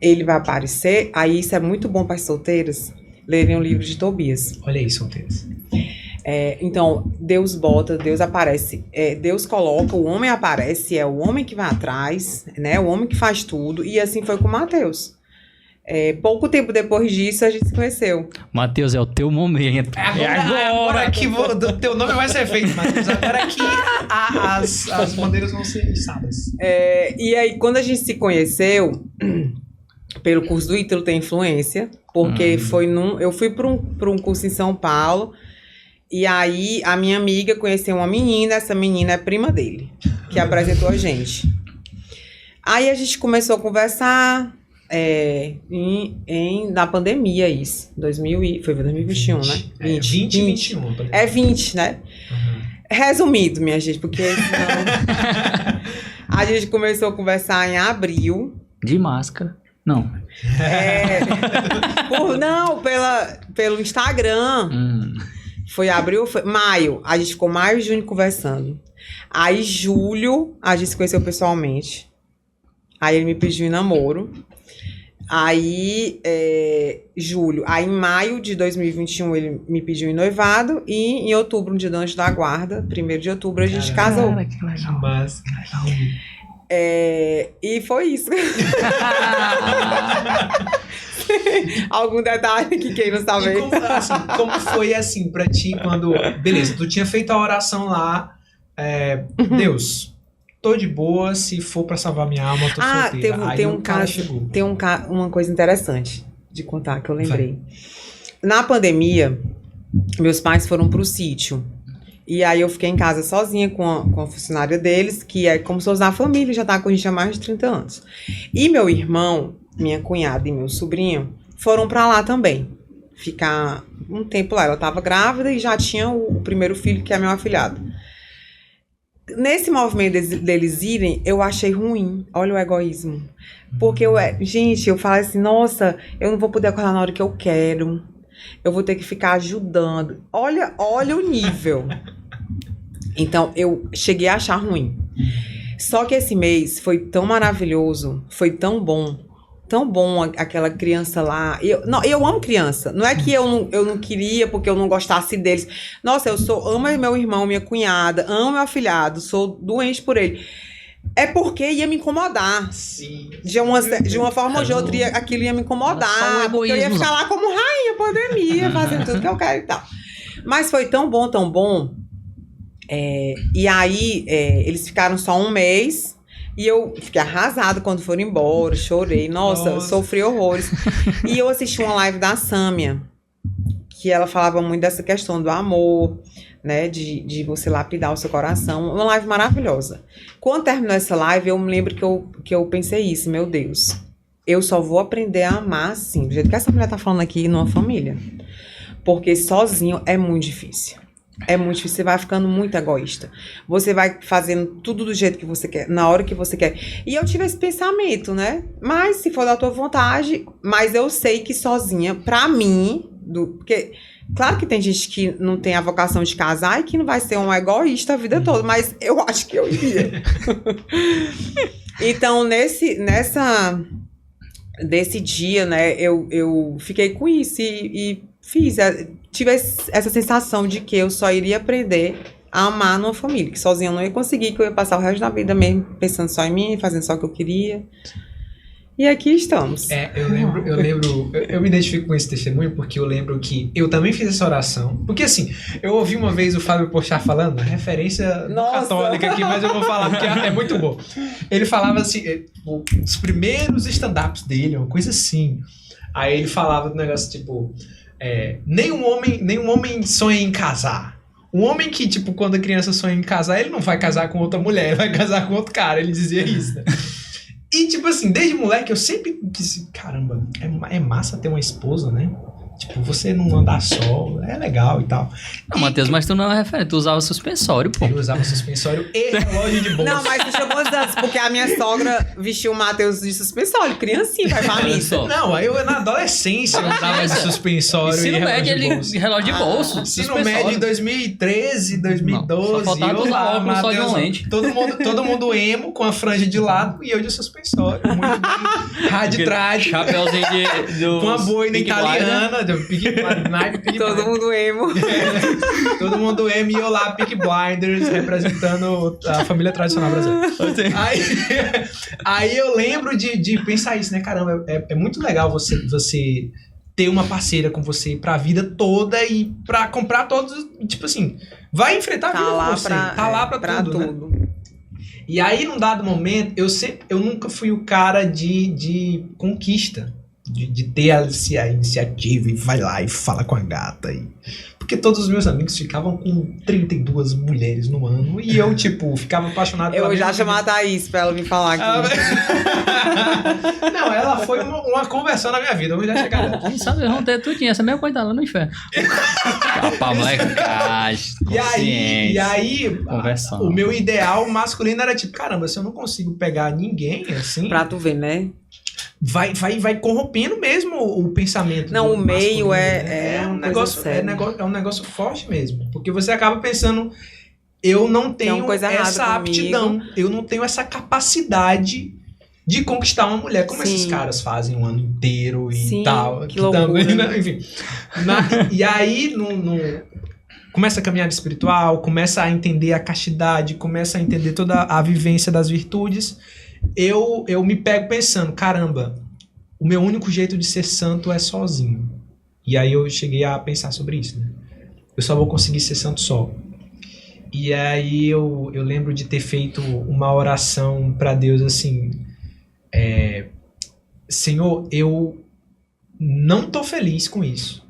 S3: ele vai aparecer, aí isso é muito bom para as solteiras lerem o livro de Tobias.
S1: Olha aí, solteiros.
S3: Então, Deus bota, Deus aparece, Deus coloca, o homem aparece, é o homem que vai atrás, né? O homem que faz tudo, e assim foi com Mateus. Pouco tempo depois disso, a gente se conheceu.
S2: Mateus, é o teu momento.
S1: Agora que o teu nome vai ser feito, Matheus. Agora que as bandeiras vão ser içadas.
S3: E aí, quando a gente se conheceu, pelo curso do Ítalo Tem Influência, porque eu fui para um curso em São Paulo, e aí a minha amiga conheceu uma menina, essa menina é prima dele, que apresentou a gente. Aí a gente começou a conversar na pandemia, isso. Foi 2021, 20, né?
S1: 20 e 21.
S3: 20, né? Uhum. Resumido, minha gente, porque senão... A gente começou a conversar em abril.
S2: De máscara. Não.
S3: Pelo Instagram. Foi abril, foi maio. A gente ficou maio e junho conversando. Aí, julho, a gente se conheceu pessoalmente. Aí, ele me pediu em namoro. Aí, julho. Aí, em maio de 2021, ele me pediu em noivado. E em outubro, no dia do Anjo da Guarda, 1º de outubro, a gente casou.
S2: Cara, que legal.
S1: Mas...
S3: E foi isso. Algum detalhe que quem não sabe.
S1: Como foi assim pra ti quando... Beleza, tu tinha feito a oração lá. Deus, tô de boa, se for pra salvar minha alma, eu tô solteira.
S3: Tem uma coisa interessante de contar que eu lembrei. Na pandemia, meus pais foram pro sítio. E aí eu fiquei em casa sozinha com a funcionária deles, que é como se fosse da família, já tá com a gente há mais de 30 anos. E meu irmão, minha cunhada e meu sobrinho foram pra lá também. Ficar um tempo lá. Ela tava grávida e já tinha o primeiro filho, que é meu afilhado. Nesse movimento deles irem, eu achei ruim. Olha o egoísmo. Porque eu falei assim, nossa, eu não vou poder acordar na hora que eu quero. Eu vou ter que ficar ajudando. Olha o nível. Então, eu cheguei a achar ruim. Só que esse mês foi tão maravilhoso, foi tão bom aquela criança lá. Eu amo criança. Não é que eu não queria porque eu não gostasse deles. Nossa, amo meu irmão, minha cunhada, amo meu afilhado, sou doente por ele. É porque ia me incomodar.
S1: Sim.
S3: De uma forma ou de outra, aquilo ia me incomodar. Porque eu ia ficar lá como rainha pandemia, fazendo tudo que eu quero e tal. Mas foi tão bom, tão bom. E aí, eles ficaram só um mês. E eu fiquei arrasada quando foram embora. Chorei. Nossa. Sofri horrores. E eu assisti uma live da Sâmia, que ela falava muito dessa questão do amor, né, de você lapidar o seu coração. Uma live maravilhosa. Quando terminou essa live, eu me lembro que eu pensei isso, meu Deus, eu só vou aprender a amar assim, do jeito que essa mulher tá falando aqui, numa família. Porque sozinho é muito difícil. É muito difícil, você vai ficando muito egoísta. Você vai fazendo tudo do jeito que você quer, na hora que você quer. E eu tive esse pensamento, né? Mas se for da tua vontade, mas eu sei que sozinha, pra mim, porque... Claro que tem gente que não tem a vocação de casar e que não vai ser um egoísta a vida toda, mas eu acho que eu iria. Então, desse dia, né, eu fiquei com isso e tive essa sensação de que eu só iria aprender a amar numa família, que sozinha eu não ia conseguir, que eu ia passar o resto da vida mesmo pensando só em mim, fazendo só o que eu queria. E aqui estamos.
S1: Eu me identifico com esse testemunho porque eu lembro que eu também fiz essa oração. Porque assim, eu ouvi uma vez o Fábio Porchat falando, referência católica aqui, mas eu vou falar porque é muito bom. Ele falava assim, os primeiros stand-ups dele, uma coisa assim. Aí ele falava do negócio tipo, nenhum homem sonha em casar. Um homem que, tipo, quando a criança sonha em casar, ele não vai casar com outra mulher, ele vai casar com outro cara. Ele dizia isso, né? E, tipo assim, desde moleque eu sempre quis... Caramba, é massa ter uma esposa, né? Tipo, você não andar só, é legal e tal.
S2: Não, Matheus, mas tu não é referente, tu usava suspensório, pô.
S1: Eu usava suspensório e relógio de bolsa.
S3: Não, mas tu chamou antes, porque a minha sogra vestiu o Matheus de suspensório, criancinha, vai pra missa.
S1: Não, aí eu na adolescência eu usava de suspensório
S2: Ensino
S1: e relógio
S2: médio,
S1: de bolsa.
S2: ele relógio de bolso.
S1: Ensino médio em 2013, 2012.
S2: Não, só faltava
S1: eu
S2: usar
S1: lá,
S2: óculos só de
S1: Matheus,
S2: uma lente.
S1: todo mundo emo com a franja de lado e eu de suspensório. Muito bem. Rádio trad.
S2: Chapeuzinho do.
S1: Com a boina
S2: Pink
S1: italiana.
S3: Todo mundo emo.
S1: Todo mundo emo e eu lá, Peaky Blinders, representando a família tradicional brasileira. Aí eu lembro de pensar isso, né? Caramba, é muito legal você ter uma parceira com você pra vida toda e pra comprar todos, tipo assim, vai enfrentar a vida com você. Tá lá pra tudo. Né? E aí, num dado momento, eu nunca fui o cara de conquista. De ter a iniciativa e vai lá e fala com a gata. Porque todos os meus amigos ficavam com 32 mulheres no ano e eu, tipo, ficava apaixonado pela
S3: Eu já chamei a Thaís pra ela me falar aqui.
S1: Não, ela foi uma conversão na minha vida. Eu vou já chegar nela.
S2: Quem sabe vão ter tudinho, essa mesma coitada lá no inferno. Capa molecagem,
S1: E aí
S2: conversão.
S1: O meu ideal masculino era tipo, caramba, se eu não consigo pegar ninguém, assim...
S3: Pra tu ver, né?
S1: Vai corrompendo mesmo o pensamento.
S3: Não, o meio
S1: é um negócio forte mesmo. Porque você acaba pensando, eu não tenho essa aptidão, eu não tenho essa capacidade de conquistar uma mulher. Como esses caras fazem um ano inteiro e tal.
S3: Que loucura.
S1: Né? Enfim. E aí, começa a caminhada espiritual, começa a entender a castidade, começa a entender toda a vivência das virtudes. Eu me pego pensando, caramba, o meu único jeito de ser santo é sozinho. E aí eu cheguei a pensar sobre isso, né? Eu só vou conseguir ser santo só. E aí eu lembro de ter feito uma oração para Deus assim, Senhor, eu não tô feliz com isso.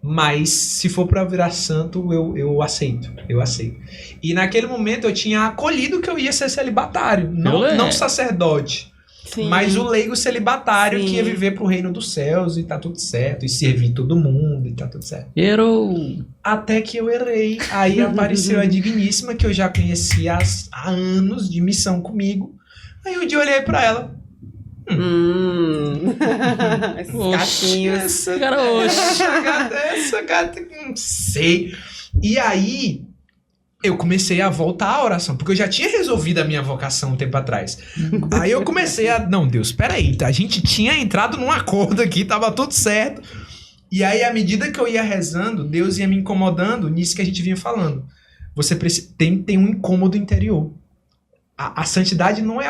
S1: Mas se for para virar santo, eu aceito. E naquele momento eu tinha acolhido que eu ia ser celibatário. Não sacerdote. Sim. Mas o leigo celibatário que ia viver pro reino dos céus e tá tudo certo. E servir todo mundo e tá tudo certo. Até que eu errei. Aí apareceu a digníssima que eu já conhecia há anos de missão comigo. Aí um dia eu olhei pra ela.
S3: Esses gatinhos.
S1: Essa gata, não sei. E aí, eu comecei a voltar à oração, porque eu já tinha resolvido a minha vocação um tempo atrás. Aí eu comecei não, Deus, peraí, a gente tinha entrado num acordo aqui, tava tudo certo. E aí, à medida que eu ia rezando, Deus ia me incomodando nisso que a gente vinha falando. Você tem um incômodo interior. A santidade não é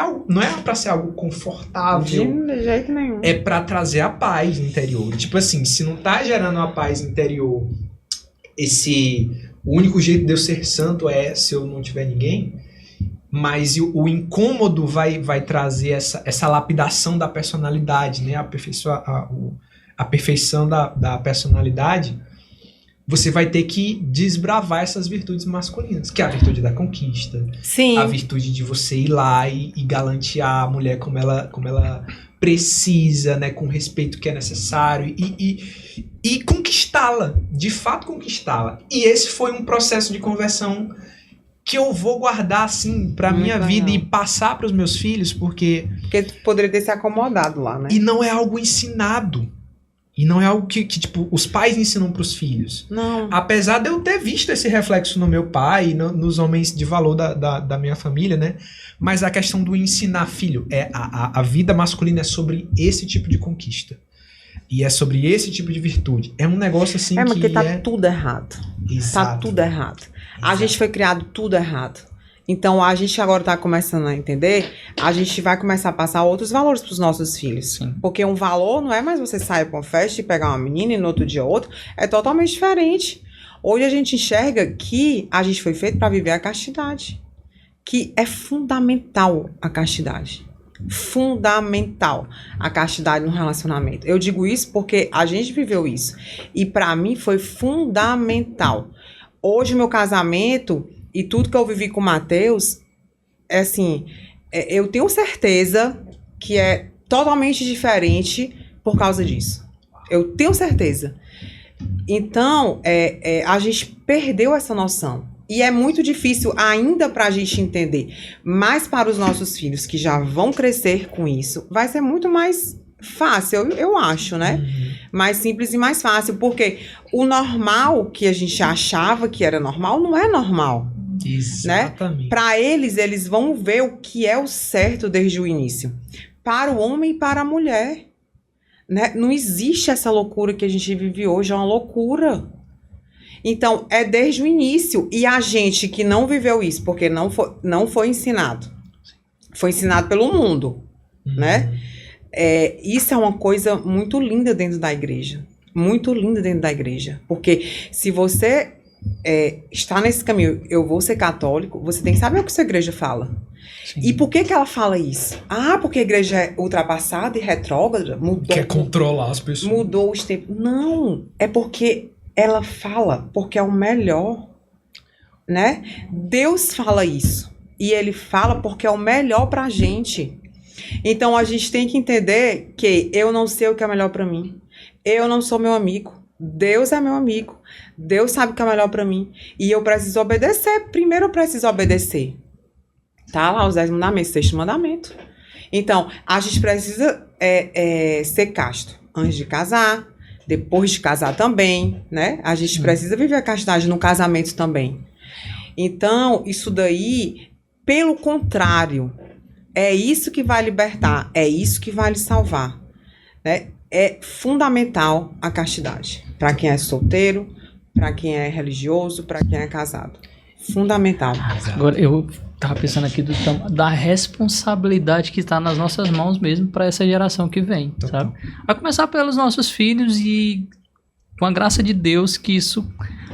S1: para ser algo confortável.
S3: De jeito nenhum.
S1: É para trazer a paz interior. Tipo assim, se não tá gerando a paz interior, o único jeito de eu ser santo é se eu não tiver ninguém, mas o incômodo vai trazer essa lapidação da personalidade, né? A perfeição da personalidade. Você vai ter que desbravar essas virtudes masculinas, que é a virtude da conquista.
S3: Sim.
S1: A virtude de você ir lá e galantear a mulher como ela precisa, né, com o respeito que é necessário e conquistá-la, de fato conquistá-la. E esse foi um processo de conversão que eu vou guardar assim pra minha vida e passar pros meus filhos, porque
S3: tu poderia ter se acomodado lá, né?
S1: E não é algo ensinado. E não é algo que tipo, os pais ensinam pros filhos.
S3: Não.
S1: Apesar de eu ter visto esse reflexo no meu pai e nos homens de valor da minha família, né? Mas a questão do ensinar, filho, a vida masculina é sobre esse tipo de conquista. E é sobre esse tipo de virtude. É um negócio assim que
S3: porque tá tudo errado.
S1: Exato.
S3: Tá tudo errado. A gente foi criado tudo errado. Então, a gente agora tá começando a entender, a gente vai começar a passar outros valores pros nossos filhos.
S2: Sim.
S3: Porque um valor não é mais você sair pra uma festa e pegar uma menina e no outro dia outro. É totalmente diferente. Hoje a gente enxerga que a gente foi feito para viver a castidade. Que é fundamental a castidade. Fundamental a castidade no relacionamento. Eu digo isso porque a gente viveu isso. E pra mim foi fundamental. Hoje, meu casamento... E tudo que eu vivi com o Matheus, é assim, eu tenho certeza que é totalmente diferente por causa disso. Eu tenho certeza. Então, a gente perdeu essa noção. E é muito difícil ainda para a gente entender. Mas para os nossos filhos que já vão crescer com isso, vai ser muito mais fácil, eu acho, né? Mais simples e mais fácil. Porque o normal que a gente achava que era normal, não é normal.
S1: Exatamente.
S3: Né? Para eles vão ver o que é o certo desde o início. Para o homem e para a mulher. Né? Não existe essa loucura que a gente vive hoje, é uma loucura. Então, é desde o início. E a gente que não viveu isso, porque não foi ensinado. Foi ensinado pelo mundo, né? Isso é uma coisa muito linda dentro da igreja. Muito linda dentro da igreja. Porque se você está nesse caminho, eu vou ser católico, você tem que saber o que sua igreja fala. Sim. E por que ela fala isso? Porque a igreja é ultrapassada e retrógrada? Mudou,
S1: quer controlar as pessoas.
S3: Mudou os tempos. Não, é porque ela fala, porque é o melhor, né? Deus fala isso. E ele fala porque é o melhor pra gente. Então a gente tem que entender que eu não sei o que é melhor pra mim. Eu não sou meu amigo. Deus é meu amigo. Deus sabe o que é melhor pra mim. E eu preciso obedecer. Primeiro eu preciso obedecer. Tá lá os 10 mandamentos, 6º mandamento. Então, a gente precisa ser casto antes de casar, depois de casar também, né? A gente precisa viver a castidade no casamento também. Então, isso daí, pelo contrário, é isso que vai libertar, é isso que vai lhe salvar, né? É fundamental a castidade. Para quem é solteiro, para quem é religioso, para quem é casado. Fundamental.
S2: Agora, eu tava pensando aqui da responsabilidade que está nas nossas mãos mesmo para essa geração que vem, sabe? A começar pelos nossos filhos e com a graça de Deus que isso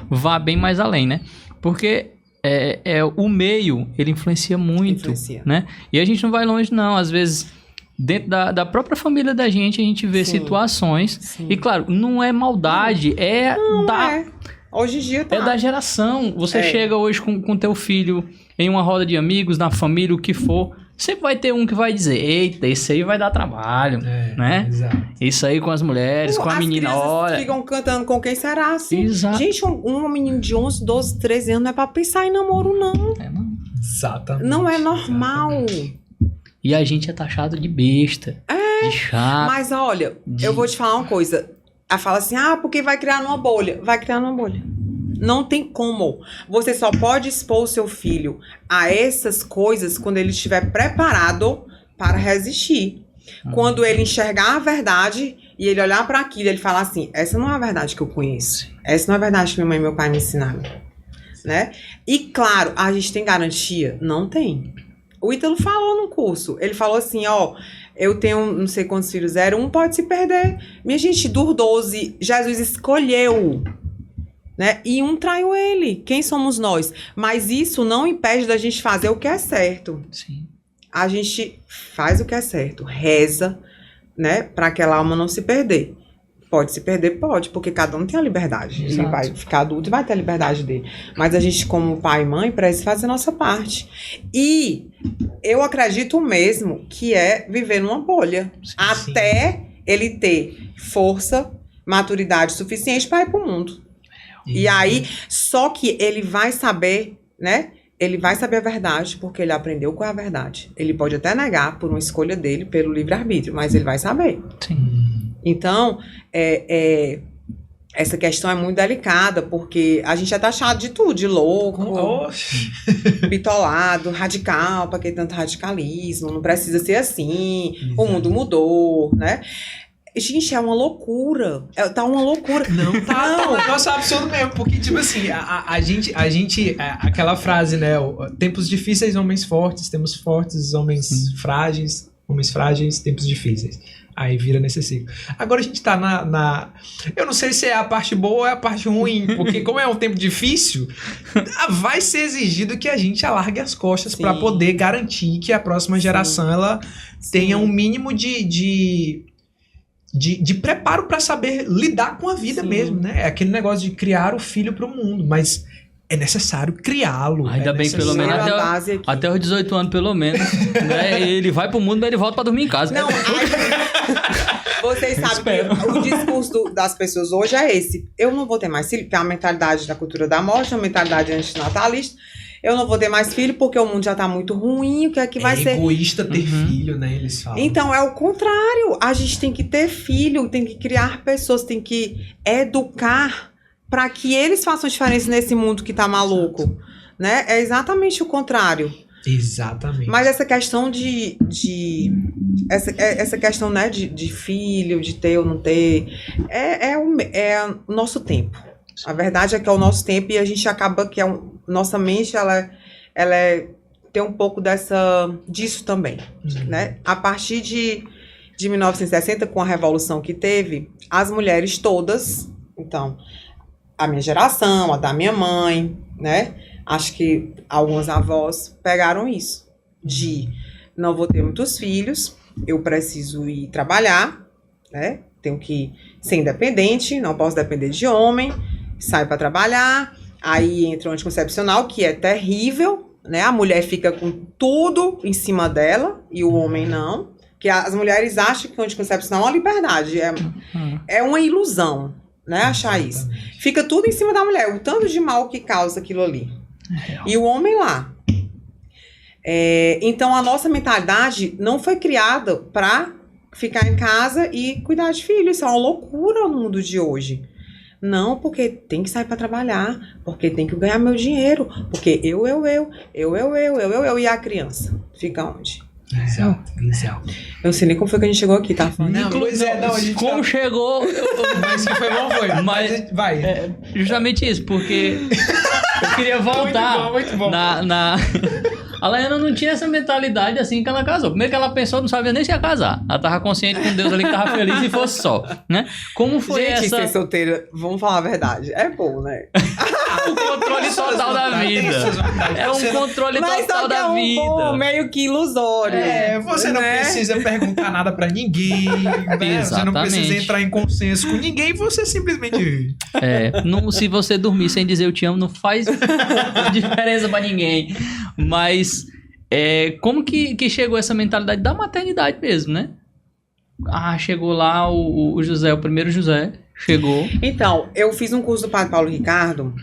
S2: vá bem mais além, né? Porque o meio, ele influencia muito, né? E a gente não vai longe não, às vezes dentro da própria família da gente a gente vê situações e claro, não é maldade,
S3: Hoje em dia tá.
S2: É da geração. Você chega hoje com teu filho em uma roda de amigos, na família, o que for. Sempre vai ter um que vai dizer, eita, esse aí vai dar trabalho, né?
S1: Exato.
S2: Isso aí com as mulheres, com a menina, olha...
S3: ficam cantando com quem será, assim.
S2: Exato.
S3: Gente, um menino de 11, 12, 13 anos não é pra pensar em namoro, não.
S2: Não.
S1: Exatamente.
S3: Não é normal.
S1: Exatamente.
S2: E a gente é taxado de besta, de chato.
S3: Mas olha, eu vou te falar uma coisa. Ela fala assim, porque vai criar numa bolha. Vai criar numa bolha. Não tem como. Você só pode expor o seu filho a essas coisas quando ele estiver preparado para resistir. Quando ele enxergar a verdade e ele olhar para aquilo, ele falar assim, essa não é a verdade que eu conheço. Essa não é a verdade que minha mãe e meu pai me ensinaram. Né? E claro, a gente tem garantia? Não tem. O Ítalo falou no curso. Ele falou assim, eu tenho não sei quantos filhos um pode se perder. Minha gente, dos 12, Jesus escolheu, né? E um traiu ele. Quem somos nós? Mas isso não impede da gente fazer o que é certo.
S2: Sim.
S3: A gente faz o que é certo, reza, né? Para aquela alma não se perder. Pode se perder? Pode, porque cada um tem a liberdade.
S2: Exato.
S3: Ele vai ficar adulto e vai ter a liberdade dele. Mas a gente, como pai e mãe, precisa fazer a nossa parte. E eu acredito mesmo que é viver numa bolha. Até ele ter força, maturidade suficiente para ir pro mundo. E aí, só que ele vai saber, né? Ele vai saber a verdade, porque ele aprendeu qual é a verdade. Ele pode até negar por uma escolha dele, pelo livre-arbítrio, mas ele vai saber.
S2: Sim.
S3: Então, essa questão é muito delicada, porque a gente é taxado de tudo, de louco, bitolado, radical, para que tanto radicalismo, não precisa ser assim, o mundo mudou, né? Gente, é uma loucura. Tá uma loucura.
S1: Não, tá um negócio absurdo mesmo. Porque, tipo assim, a gente aquela frase, né? Tempos difíceis, homens fortes. Tempos fortes, homens frágeis. Homens frágeis, tempos difíceis. Aí vira nesse ciclo. Agora a gente tá eu não sei se é a parte boa ou é a parte ruim. Porque como é um tempo difícil, vai ser exigido que a gente alargue as costas para poder garantir que a próxima geração ela tenha um mínimo de preparo para saber lidar com a vida mesmo, né? É aquele negócio de criar o filho para o mundo, mas é necessário criá-lo.
S2: Ainda bem, pelo menos até os 18 anos, pelo menos. Né? Ele vai pro mundo, mas ele volta para dormir em casa.
S3: Não, Vocês sabem que o discurso das pessoas hoje é esse. Eu não vou ter mais filho, porque é a mentalidade da cultura da morte, a mentalidade antinatalista. Eu não vou ter mais filho porque o mundo já tá muito ruim, o que é que vai ser?
S1: É egoísta ter filho, né? Eles falam.
S3: Então, é o contrário. A gente tem que ter filho, tem que criar pessoas, tem que educar para que eles façam diferença nesse mundo que tá maluco, né? É exatamente o contrário.
S1: Exatamente.
S3: Mas essa questão essa questão, né, de filho, de ter ou não ter, é o nosso tempo. A verdade é que é o nosso tempo e a gente acaba que nossa mente, ela tem um pouco disso também, né? A partir de 1960, com a revolução que teve, as mulheres todas, então, a minha geração, a da minha mãe, né? Acho que alguns avós pegaram isso, de não vou ter muitos filhos, eu preciso ir trabalhar, né? Tenho que ser independente, não posso depender de homem, saio para trabalhar, aí entra o anticoncepcional, que é terrível, né? A mulher fica com tudo em cima dela e o homem não, que as mulheres acham que o anticoncepcional é uma liberdade, é uma ilusão, né? Achar isso. Fica tudo em cima da mulher, o tanto de mal que causa aquilo ali. E o homem lá. Então, a nossa mentalidade não foi criada para ficar em casa e cuidar de filhos. Isso é uma loucura no mundo de hoje. Não, porque tem que sair para trabalhar, porque tem que ganhar meu dinheiro, porque eu, e a criança fica onde?
S1: Exato.
S3: Eu não sei nem como foi que a gente chegou aqui, tá?
S1: Não, pois é, não, a gente
S2: como chegou...
S1: Mas que foi bom, foi.
S2: Mas
S1: vai.
S2: Justamente isso, porque eu queria voltar
S1: muito bom.
S2: A Laiana não tinha essa mentalidade assim que ela casou. Primeiro que ela pensou, não sabia nem se ia casar. Ela tava consciente com Deus ali que tava feliz e fosse só, né? Como foi
S3: gente,
S2: essa...
S3: ser solteira, vamos falar a verdade, é bom, né?
S2: O controle total da vida. É um controle total da vida.
S3: Bom, meio que ilusório.
S1: Você não precisa perguntar nada pra ninguém, né? Você não precisa entrar em consenso com ninguém, você simplesmente vive.
S2: Se você dormir sem dizer eu te amo, não faz diferença pra ninguém. Mas como que chegou essa mentalidade da maternidade mesmo, né? Chegou lá o José, o primeiro José, chegou.
S3: Então, eu fiz um curso do Padre Paulo Ricardo,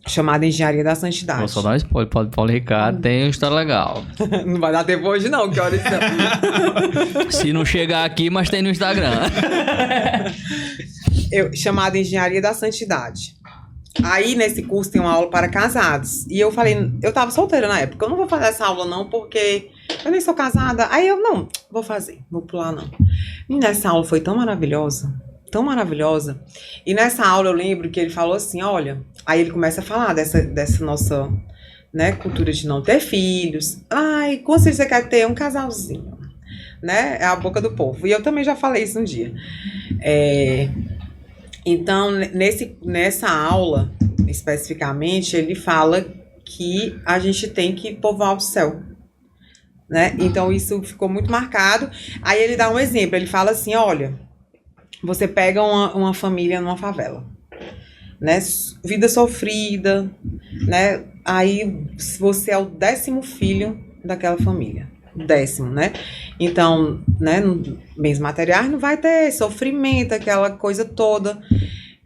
S3: chamado Engenharia da Santidade.
S2: Vou só dar um spoiler, Paulo Ricardo tem uma história legal.
S3: Não vai dar tempo hoje não, que horas são?
S2: Se não chegar aqui, mas tem no Instagram.
S3: Chamado Engenharia da Santidade. Aí, nesse curso, tem uma aula para casados. E eu falei, eu tava solteira na época, eu não vou fazer essa aula não, porque eu nem sou casada. Aí eu, não, vou fazer, vou pular não. E nessa aula foi tão maravilhosa. E nessa aula eu lembro que ele falou assim, olha... Aí ele começa a falar dessa nossa, né, cultura de não ter filhos. Quando você quer ter um casalzinho, né? É a boca do povo. E eu também já falei isso um dia. Então, nessa aula, especificamente, ele fala que a gente tem que povoar o céu, né? Então, isso ficou muito marcado. Aí ele dá um exemplo. Ele fala assim, olha, você pega uma família numa favela, né? Vida sofrida, né? Aí você é o 10º filho daquela família. 10º, né? Então, né, no bens materiais não vai ter sofrimento, aquela coisa toda.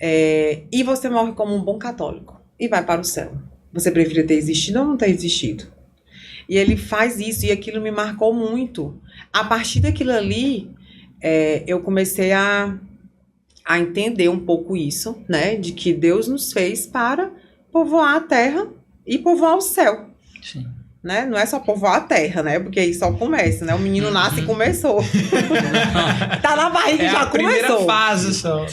S3: E você morre como um bom católico e vai para o céu. Você preferia ter existido ou não ter existido? E ele faz isso e aquilo me marcou muito. A partir daquilo ali, eu comecei a entender um pouco isso, né? De que Deus nos fez para povoar a terra e povoar o céu.
S2: Sim.
S3: Né? Não é só povoar a terra, né? Porque aí só começa, né? O menino nasce e começou. Tá na barriga e já começou. É a primeira fase só.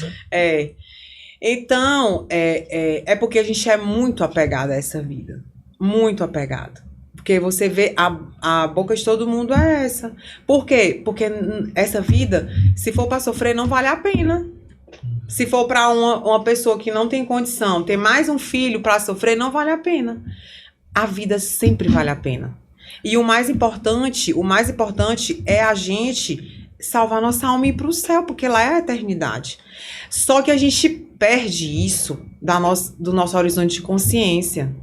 S3: Então, é porque a gente é muito apegado a essa vida. Muito apegado. Porque você vê, a boca de todo mundo é essa. Por quê? Porque essa vida, se for para sofrer, não vale a pena. Se for para uma pessoa que não tem condição, ter mais um filho para sofrer, não vale a pena. A vida sempre vale a pena. E o mais importante é a gente salvar nossa alma e ir para o céu, porque lá é a eternidade. Só que a gente perde isso do nosso horizonte de consciência.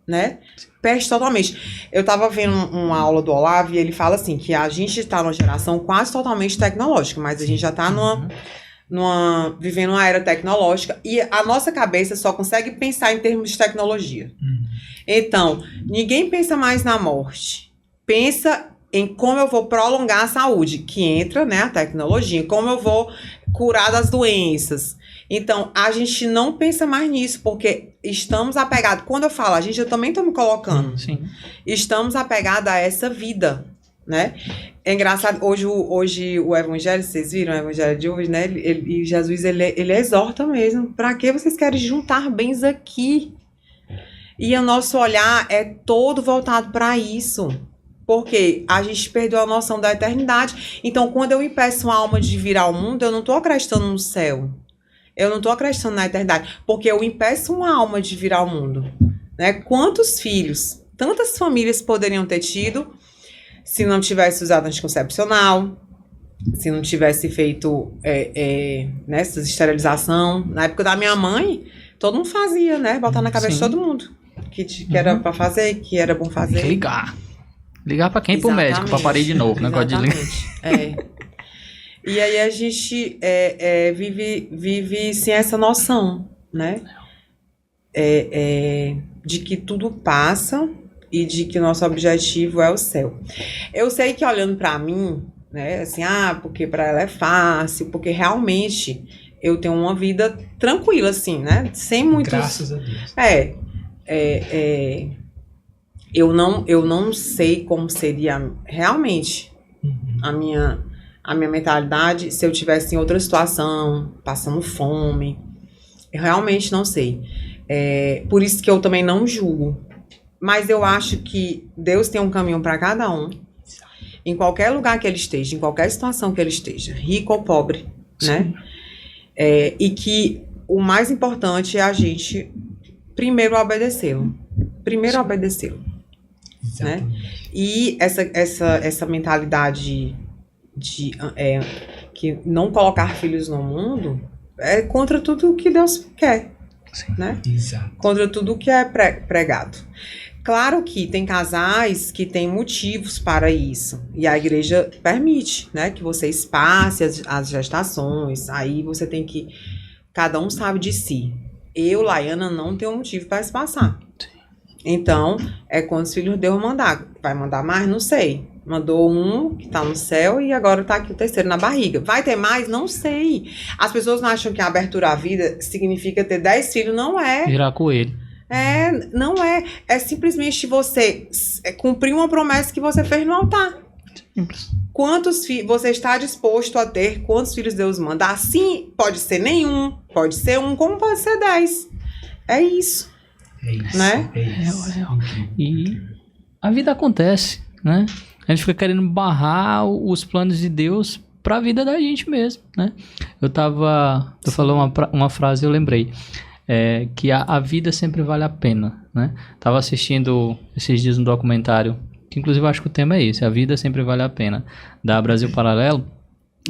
S3: né? Perde totalmente. Eu tava vendo uma aula do Olavo e ele fala assim, que a gente tá numa geração quase totalmente tecnológica, mas a gente já tá vivendo uma era tecnológica e a nossa cabeça só consegue pensar em termos de tecnologia. Então, ninguém pensa mais na morte. Pensa em como eu vou prolongar a saúde, que entra, né, a tecnologia, como eu vou curar das doenças. Então, a gente não pensa mais nisso, porque estamos apegados. Quando eu falo, eu também estou me colocando.
S2: Sim.
S3: Estamos apegados a essa vida, né? É engraçado, hoje o evangelho, vocês viram o evangelho de hoje, né? E Jesus, ele exorta mesmo. Para que vocês querem juntar bens aqui? E o nosso olhar é todo voltado para isso. Porque a gente perdeu a noção da eternidade. Então, quando eu impeço uma alma de vir ao mundo, eu não estou acreditando no céu. Eu não estou acreditando na eternidade. Porque eu impeço uma alma de vir ao mundo. Né? Quantos filhos, tantas famílias poderiam ter tido se não tivesse usado anticoncepcional, se não tivesse feito essa esterilização. Na época da minha mãe, todo mundo fazia, né? Botar na cabeça de todo mundo. Que era pra fazer, que era bom fazer.
S2: Tem que ligar. Ligar pra quem? Pro médico, pra parir de novo, né? E aí a gente vive sem essa noção, né? De que tudo passa e de que nosso objetivo é o céu. Eu sei que olhando pra mim, né? Assim, porque pra ela é fácil, porque realmente eu tenho uma vida tranquila, assim, né? Sem muitos...
S1: Graças a Deus.
S3: Eu não sei como seria realmente a minha mentalidade se eu tivesse em outra situação, passando fome. Eu realmente não sei. Por isso que eu também não julgo. Mas eu acho que Deus tem um caminho para cada um. Em qualquer lugar que ele esteja, em qualquer situação que ele esteja, rico ou pobre, né? E que o mais importante é a gente primeiro obedecê-lo. Né? E essa mentalidade de que não colocar filhos no mundo é contra tudo o que Deus quer.
S2: Sim.
S3: Né?
S1: Exato.
S3: Contra tudo o que é pregado. Claro que tem casais que têm motivos para isso. E a igreja permite, né, que você espace as gestações. Aí você tem que... Cada um sabe de si. Eu, Laiana, não tenho motivo para espaçar. Então, quando os filhos de Deus mandar. Vai mandar mais? Não sei. Mandou um que tá no céu e agora tá aqui o terceiro na barriga. Vai ter mais? Não sei. As pessoas não acham que a abertura à vida significa ter 10 filhos. Não é.
S2: Virar coelho.
S3: Não é. É simplesmente você cumprir uma promessa que você fez no altar.
S2: Simples.
S3: Quantos filhos você está disposto a ter? Quantos filhos Deus manda? Assim, pode ser nenhum, pode ser um, como pode ser 10. É isso. Né?
S2: E a vida acontece, né? A gente fica querendo barrar os planos de Deus pra vida da gente mesmo, né? Tu falou uma frase, eu lembrei. Que a vida sempre vale a pena, né? Tava assistindo esses dias um documentário, que inclusive eu acho que o tema é esse, a vida sempre vale a pena, da Brasil Paralelo.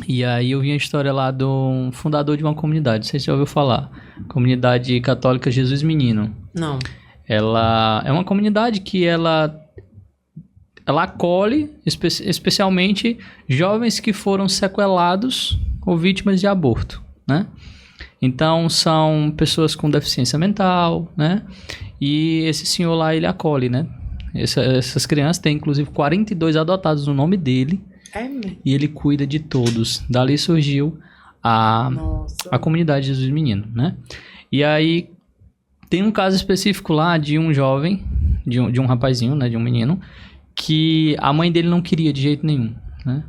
S2: E aí eu vi a história lá do fundador de uma comunidade, não sei se você já ouviu falar, Comunidade Católica Jesus Menino.
S3: Não.
S2: Ela é uma comunidade que ela acolhe especialmente jovens que foram sequelados ou vítimas de aborto, né? Então são pessoas com deficiência mental, né? E esse senhor lá, ele acolhe, né? Essas crianças, tem inclusive 42 adotados no nome dele. E ele cuida de todos. Dali surgiu a comunidade Jesus Menino, né? E aí tem um caso específico lá de um jovem, de um rapazinho, né? De um menino, que a mãe dele não queria de jeito nenhum, né?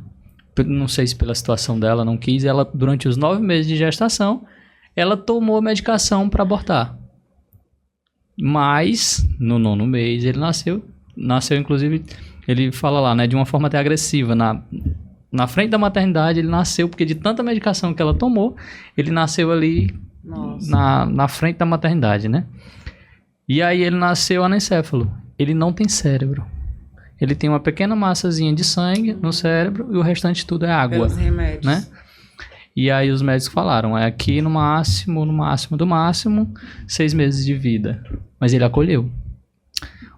S2: Não sei se pela situação dela não quis. Ela, durante os 9 meses de gestação, ela tomou medicação para abortar. Mas no 9º mês ele nasceu inclusive, ele fala lá, né, de uma forma até agressiva, na frente da maternidade ele nasceu, porque de tanta medicação que ela tomou, ele nasceu ali na frente da maternidade, né? E aí ele nasceu anencéfalo, ele não tem cérebro, ele tem uma pequena massazinha de sangue no cérebro e o restante tudo é água.
S3: Pelos remédios.
S2: Né? E aí os médicos falaram, aqui no máximo 6 meses de vida. Mas ele acolheu.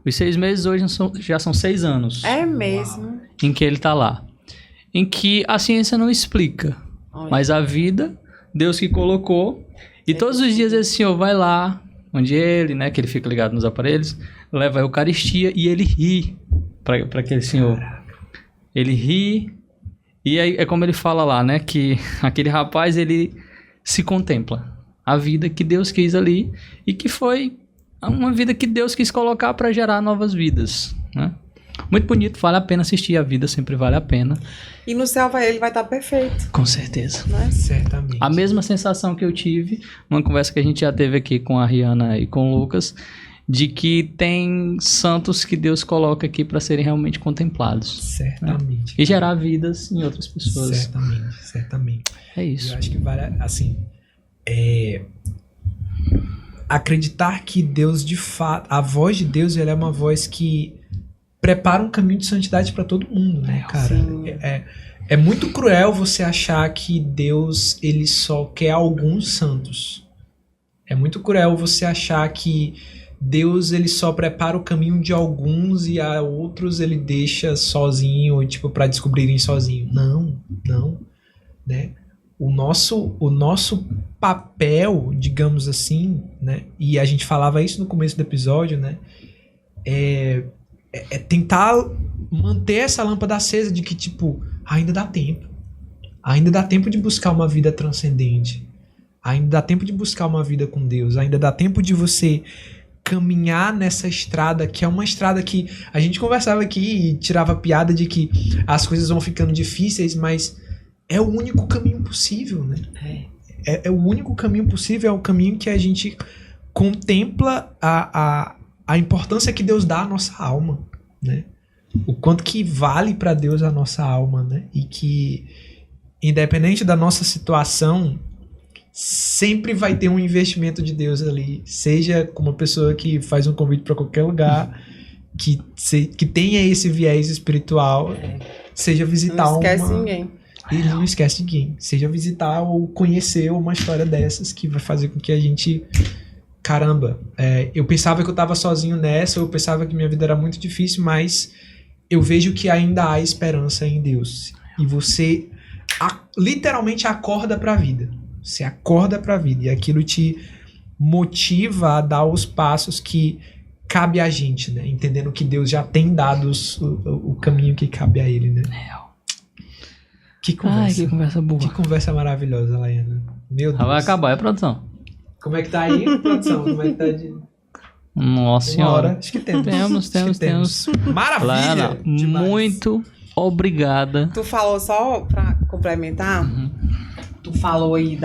S2: Os 6 meses hoje já são 6 anos
S3: É mesmo.
S2: em que ele tá lá. Em que a ciência não explica.
S3: Olha.
S2: Mas a vida, Deus que colocou. E todos os dias esse senhor vai lá, onde ele, né, que ele fica ligado nos aparelhos, leva a Eucaristia e ele ri para aquele senhor. Ele ri. E aí é como ele fala lá, né, que aquele rapaz, ele se contempla. A vida que Deus quis ali e que foi uma vida que Deus quis colocar para gerar novas vidas, né? Muito bonito, vale a pena assistir. A vida sempre vale a pena.
S3: E no céu ele vai estar perfeito,
S2: Com certeza.
S3: né?
S1: Certamente.
S2: A mesma sensação que eu tive numa conversa que a gente já teve aqui com a Rihanna e com o Lucas, de que tem santos que Deus coloca aqui para serem realmente contemplados.
S1: Certamente.
S2: E gerar vidas em outras pessoas.
S1: Certamente.
S2: É isso.
S1: Eu acho que vale, assim, acreditar que Deus, de fato, a voz de Deus, ela é uma voz que prepara um caminho de santidade para todo mundo, né, cara? É muito cruel você achar que Deus, ele só quer alguns santos. É muito cruel você achar que Deus, ele só prepara o caminho de alguns e a outros ele deixa sozinho, tipo, para descobrirem sozinho. Não, né? O nosso papel, digamos assim, né? E a gente falava isso no começo do episódio, né? É tentar manter essa lâmpada acesa de que, tipo, ainda dá tempo. Ainda dá tempo de buscar uma vida transcendente. Ainda dá tempo de buscar uma vida com Deus. Ainda dá tempo de você caminhar nessa estrada, que é uma estrada que a gente conversava aqui e tirava piada de que as coisas vão ficando difíceis, mas é o único caminho possível, né? É o único caminho possível, é o caminho que a gente contempla a importância que Deus dá à nossa alma, né? O quanto que vale para Deus a nossa alma, né? E que, independente da nossa situação, sempre vai ter um investimento de Deus ali. Seja com uma pessoa que faz um convite para qualquer lugar, que tenha esse viés espiritual, seja visitar
S3: Não esquece ninguém.
S1: E não esquece ninguém. Seja visitar ou conhecer uma história dessas que vai fazer com que a gente... Caramba, eu pensava que eu estava sozinho nessa, eu pensava que minha vida era muito difícil, mas eu vejo que ainda há esperança em Deus. E você literalmente acorda para a vida. Você acorda para a vida e aquilo te motiva a dar os passos que cabe a gente, né? Entendendo que Deus já tem dado o caminho que cabe a Ele, né? Que conversa.
S2: Ai, que conversa boa.
S1: Que conversa maravilhosa, Laiana. Meu Deus.
S2: Vai acabar, produção?
S1: Como é que tá aí, produção? Como é que tá de...
S2: Nossa
S1: Uma
S2: senhora.
S1: hora? Acho que temos.
S2: Temos.
S1: Maravilha!
S2: Laiana,
S1: demais.
S2: muito obrigada.
S3: Tu falou, só pra complementar, tu falou aí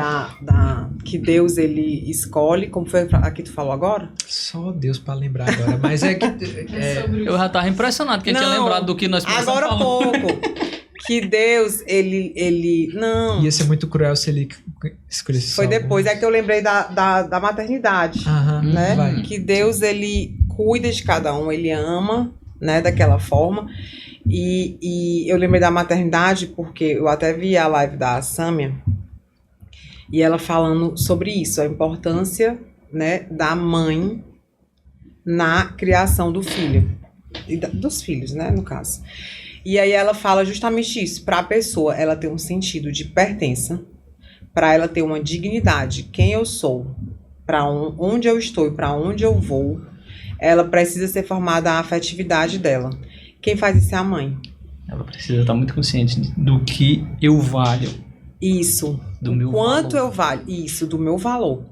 S3: que Deus, ele escolhe, como foi a que tu falou agora?
S1: Só Deus pra lembrar agora. Mas é que...
S2: Eu já tava impressionado que ele tinha
S3: Não,
S2: lembrado do que nós pensamos.
S3: Agora há pouco. Que Deus, ele... Não,
S1: Ia ser muito cruel se ele escolhesse só
S3: foi depois.
S1: alguns.
S3: É que eu lembrei da maternidade.
S1: Aham,
S3: Né?
S1: vai.
S3: Que Deus, ele cuida de cada um, ele ama, né, daquela forma. E eu lembrei da maternidade porque eu até vi a live da Sâmia e ela falando sobre isso, a importância, né, da mãe na criação do filho, dos filhos, né, no caso. E aí ela fala justamente isso, para a pessoa ela ter um sentido de pertença, para ela ter uma dignidade, quem eu sou, para onde eu estou e para onde eu vou, ela precisa ser formada a afetividade dela. Quem faz isso é a mãe.
S2: Ela precisa estar muito consciente do que eu valho.
S3: Isso.
S2: Do meu
S3: Quanto
S2: valor.
S3: eu valho. Isso, do meu valor.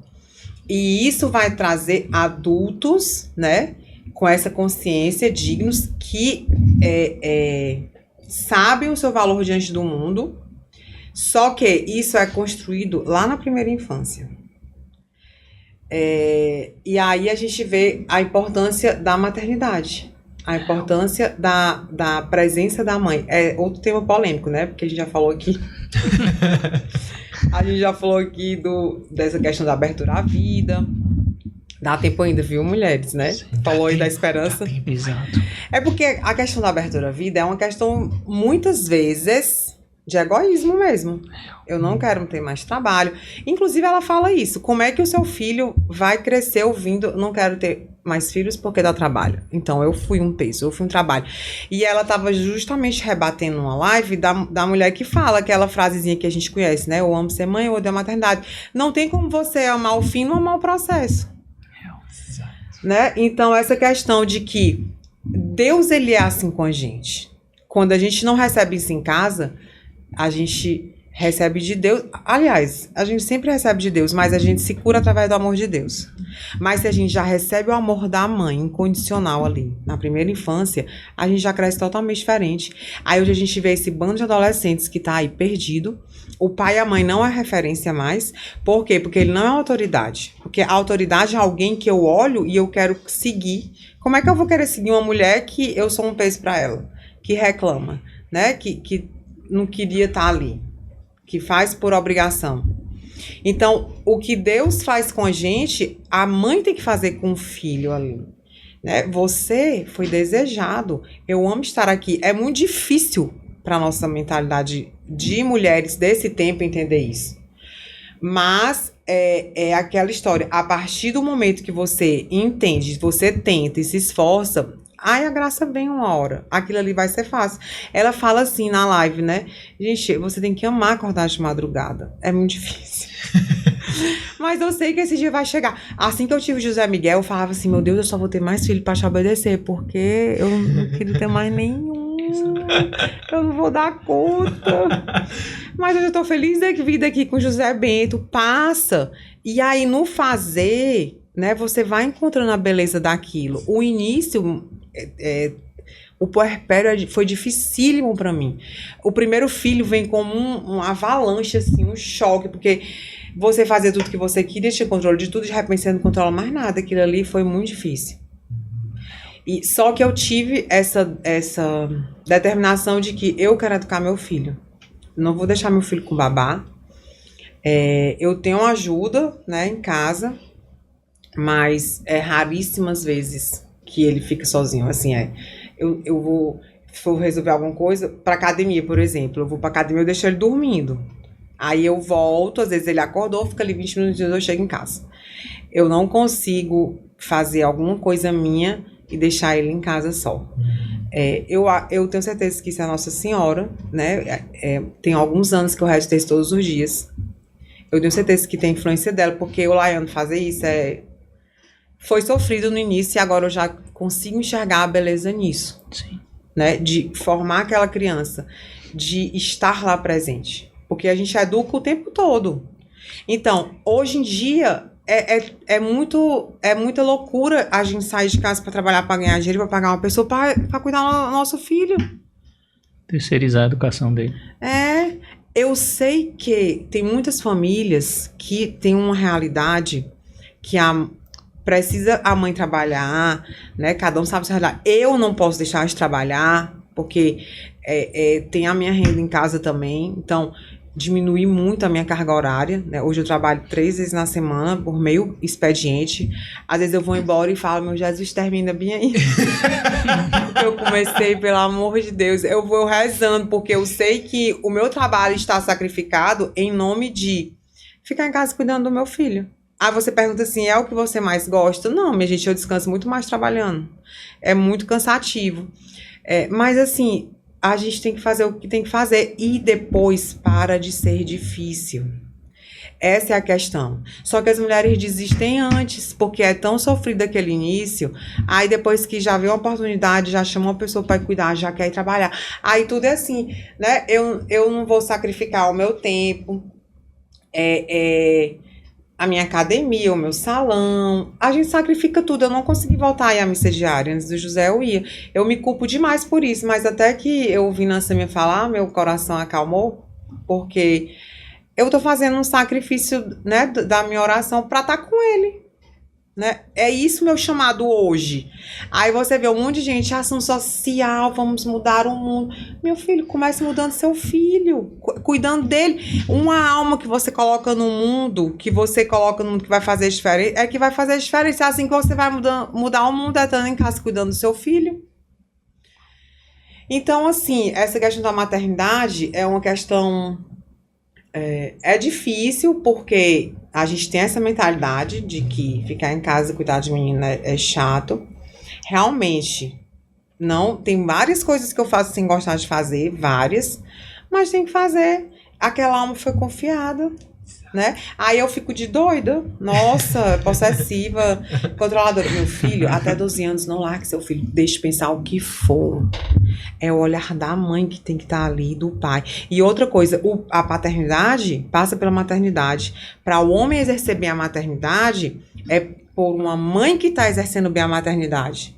S3: E isso vai trazer adultos, né, com essa consciência, dignos, que sabem o seu valor diante do mundo, só que isso é construído lá na primeira infância. E aí a gente vê a importância da maternidade, a importância da presença da mãe. É outro tema polêmico, né? Porque a gente já falou aqui. A gente já falou aqui dessa questão da abertura à vida. Dá tempo ainda, viu, mulheres, né? Falou aí da esperança.
S2: Exato.
S3: É porque a questão da abertura à vida é uma questão, muitas vezes, de egoísmo mesmo. Eu não quero ter mais trabalho. Inclusive, ela fala isso. Como é que o seu filho vai crescer ouvindo, não quero ter mais filhos porque dá trabalho. Então, eu fui um peso, eu fui um trabalho. E ela estava justamente rebatendo uma live da mulher que fala aquela frasezinha que a gente conhece, né? Eu amo ser mãe, eu odeio a maternidade. Não tem como você amar o fim e não amar o processo. Né? Então, essa questão de que Deus, ele é assim com a gente. Quando a gente não recebe isso em casa, a gente recebe de Deus. Aliás, a gente sempre recebe de Deus, mas a gente se cura através do amor de Deus. Mas se a gente já recebe o amor da mãe, incondicional ali, na primeira infância, a gente já cresce totalmente diferente. Aí hoje a gente vê esse bando de adolescentes que tá aí perdido. O pai e a mãe não é referência mais. Por quê? Porque ele não é autoridade. Porque a autoridade é alguém que eu olho e eu quero seguir. Como é que eu vou querer seguir uma mulher que eu sou um peso para ela? Que reclama, né? Que não queria estar ali. Que faz por obrigação. Então, o que Deus faz com a gente, a mãe tem que fazer com o filho ali. Né? Você foi desejado. Eu amo estar aqui. É muito difícil para a nossa mentalidade de mulheres desse tempo entender isso. Mas é aquela história. A partir do momento que você entende, você tenta e se esforça, aí a graça vem uma hora. Aquilo ali vai ser fácil. Ela fala assim na live, né? Gente, você tem que amar acordar de madrugada. É muito difícil. Mas eu sei que esse dia vai chegar. Assim que eu tive José Miguel, eu falava assim, meu Deus, eu só vou ter mais filho pra te obedecer, porque eu não queria ter mais nenhum. Eu não vou dar conta. Mas eu já tô feliz da vida aqui com José Bento. Passa. E aí, no fazer, né, você vai encontrando a beleza daquilo. O início, o puerpério foi dificílimo para mim. O primeiro filho vem como uma avalanche, assim, um choque, porque você fazia tudo que você queria, tinha controle de tudo, de repente você não controla mais nada. Aquilo ali foi muito difícil. E só que eu tive essa determinação de que eu quero educar meu filho. Não vou deixar meu filho com babá. Eu tenho ajuda, né, em casa, mas é raríssimas vezes que ele fica sozinho. Assim, eu vou resolver alguma coisa para academia, por exemplo. Eu vou para academia, eu deixo ele dormindo. Aí eu volto, às vezes ele acordou, fica ali 20 minutos e eu chego em casa. Eu não consigo fazer alguma coisa minha e deixar ele em casa só. Eu tenho certeza que isso é Nossa Senhora, né? Tem alguns anos que eu rezo texto todos os dias. Eu tenho certeza que tem influência dela, porque o Laiano fazer isso foi sofrido no início e agora eu já consigo enxergar a beleza nisso.
S2: Sim.
S3: Né? De formar aquela criança, de estar lá presente. Porque a gente educa o tempo todo. Então, hoje em dia, é muita loucura a gente sair de casa para trabalhar, para ganhar dinheiro, para pagar uma pessoa para cuidar do nosso filho.
S2: Terceirizar a educação dele.
S3: Eu sei que tem muitas famílias que tem uma realidade que precisa a mãe trabalhar, né? Cada um sabe se realidade. Eu não posso deixar de trabalhar, porque tem a minha renda em casa também. Então, diminuí muito a minha carga horária, né? Hoje eu trabalho 3 vezes na semana, por meio expediente. Às vezes eu vou embora e falo, meu Jesus, termina bem aí. Eu comecei, pelo amor de Deus, eu vou rezando, porque eu sei que o meu trabalho está sacrificado em nome de ficar em casa cuidando do meu filho. Aí você pergunta assim, é o que você mais gosta? Não, minha gente, eu descanso muito mais trabalhando. É muito cansativo. Mas assim, a gente tem que fazer o que tem que fazer e depois para de ser difícil. Essa é a questão. Só que as mulheres desistem antes, porque é tão sofrido aquele início. Aí depois que já vê uma oportunidade, já chama uma pessoa para cuidar, já quer ir trabalhar. Aí tudo é assim, né? Eu não vou sacrificar o meu tempo, a minha academia, o meu salão. A gente sacrifica tudo. Eu não consegui voltar aí à missa diária. Antes do José eu ia. Eu me culpo demais por isso, mas até que eu ouvi Nancy me falar, meu coração acalmou, porque eu tô fazendo um sacrifício, né, da minha oração para estar com ele, né? É isso meu chamado hoje. Aí você vê um monte de gente, ação social, vamos mudar o mundo. Meu filho, comece mudando seu filho, cuidando dele. Uma alma que você coloca no mundo, que vai fazer diferença, é que vai fazer diferença. É assim que você vai mudar o mundo, estando em casa cuidando do seu filho. Então, assim, essa questão da maternidade é uma questão... É difícil, porque a gente tem essa mentalidade de que ficar em casa e cuidar de menina é chato. Realmente, não, tem várias coisas que eu faço sem gostar de fazer, várias, mas tem que fazer. Aquela alma foi confiada, né? Aí eu fico de doida, nossa, possessiva, controladora. Meu filho, até 12 anos, não largue seu filho, deixe pensar o que for. É o olhar da mãe que tem que estar ali, do pai. E outra coisa, a paternidade passa pela maternidade. Para o homem exercer bem a maternidade, é por uma mãe que está exercendo bem a maternidade.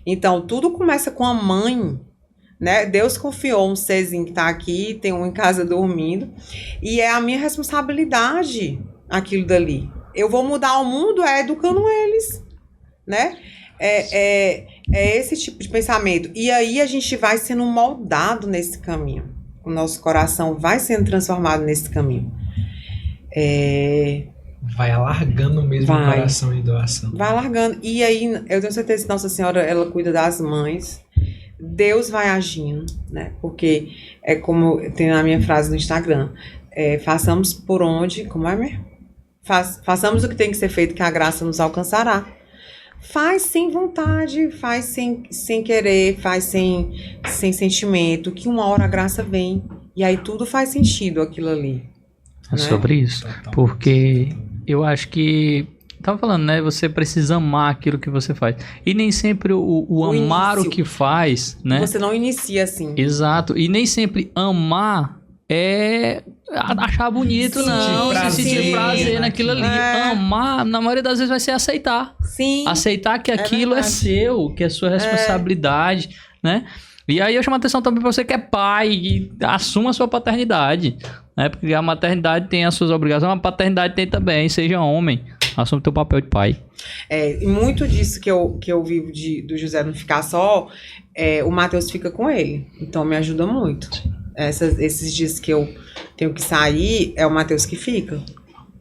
S3: Então, tudo começa com a mãe, né? Deus confiou um serzinho que está aqui, tem um em casa dormindo, e é a minha responsabilidade aquilo dali. Eu vou mudar o mundo educando eles, né? É esse tipo de pensamento. E aí a gente vai sendo moldado nesse caminho. O nosso coração vai sendo transformado nesse caminho.
S1: Vai alargando mesmo o coração de doação.
S3: Vai alargando. E aí, eu tenho certeza que Nossa Senhora, ela cuida das mães. Deus vai agindo, né? Porque é como tem na minha frase no Instagram. Façamos por onde... Como é mesmo? Façamos o que tem que ser feito, que a graça nos alcançará. Faz sem vontade, faz sem querer, faz sem sentimento, que uma hora a graça vem. E aí tudo faz sentido, aquilo ali.
S2: É sobre isso. Porque eu acho que... Tava falando, né? Você precisa amar aquilo que você faz. E nem sempre o amar
S3: início,
S2: o que faz, né?
S3: Você não inicia assim.
S2: Exato. E nem sempre amar é achar bonito, não. Se sentir prazer naquilo ali. Amar, na maioria das vezes, vai ser aceitar.
S3: Sim.
S2: Aceitar que aquilo é seu, que é sua responsabilidade, né? E aí eu chamo a atenção também pra você que é pai e assuma a sua paternidade, né? Porque a maternidade tem as suas obrigações, a paternidade tem também, seja homem. Assuma o teu papel de pai.
S3: E muito disso que eu vivo do José não ficar só, o Matheus fica com ele. Então me ajuda muito. Esses dias que eu tenho que sair, é o Matheus que fica.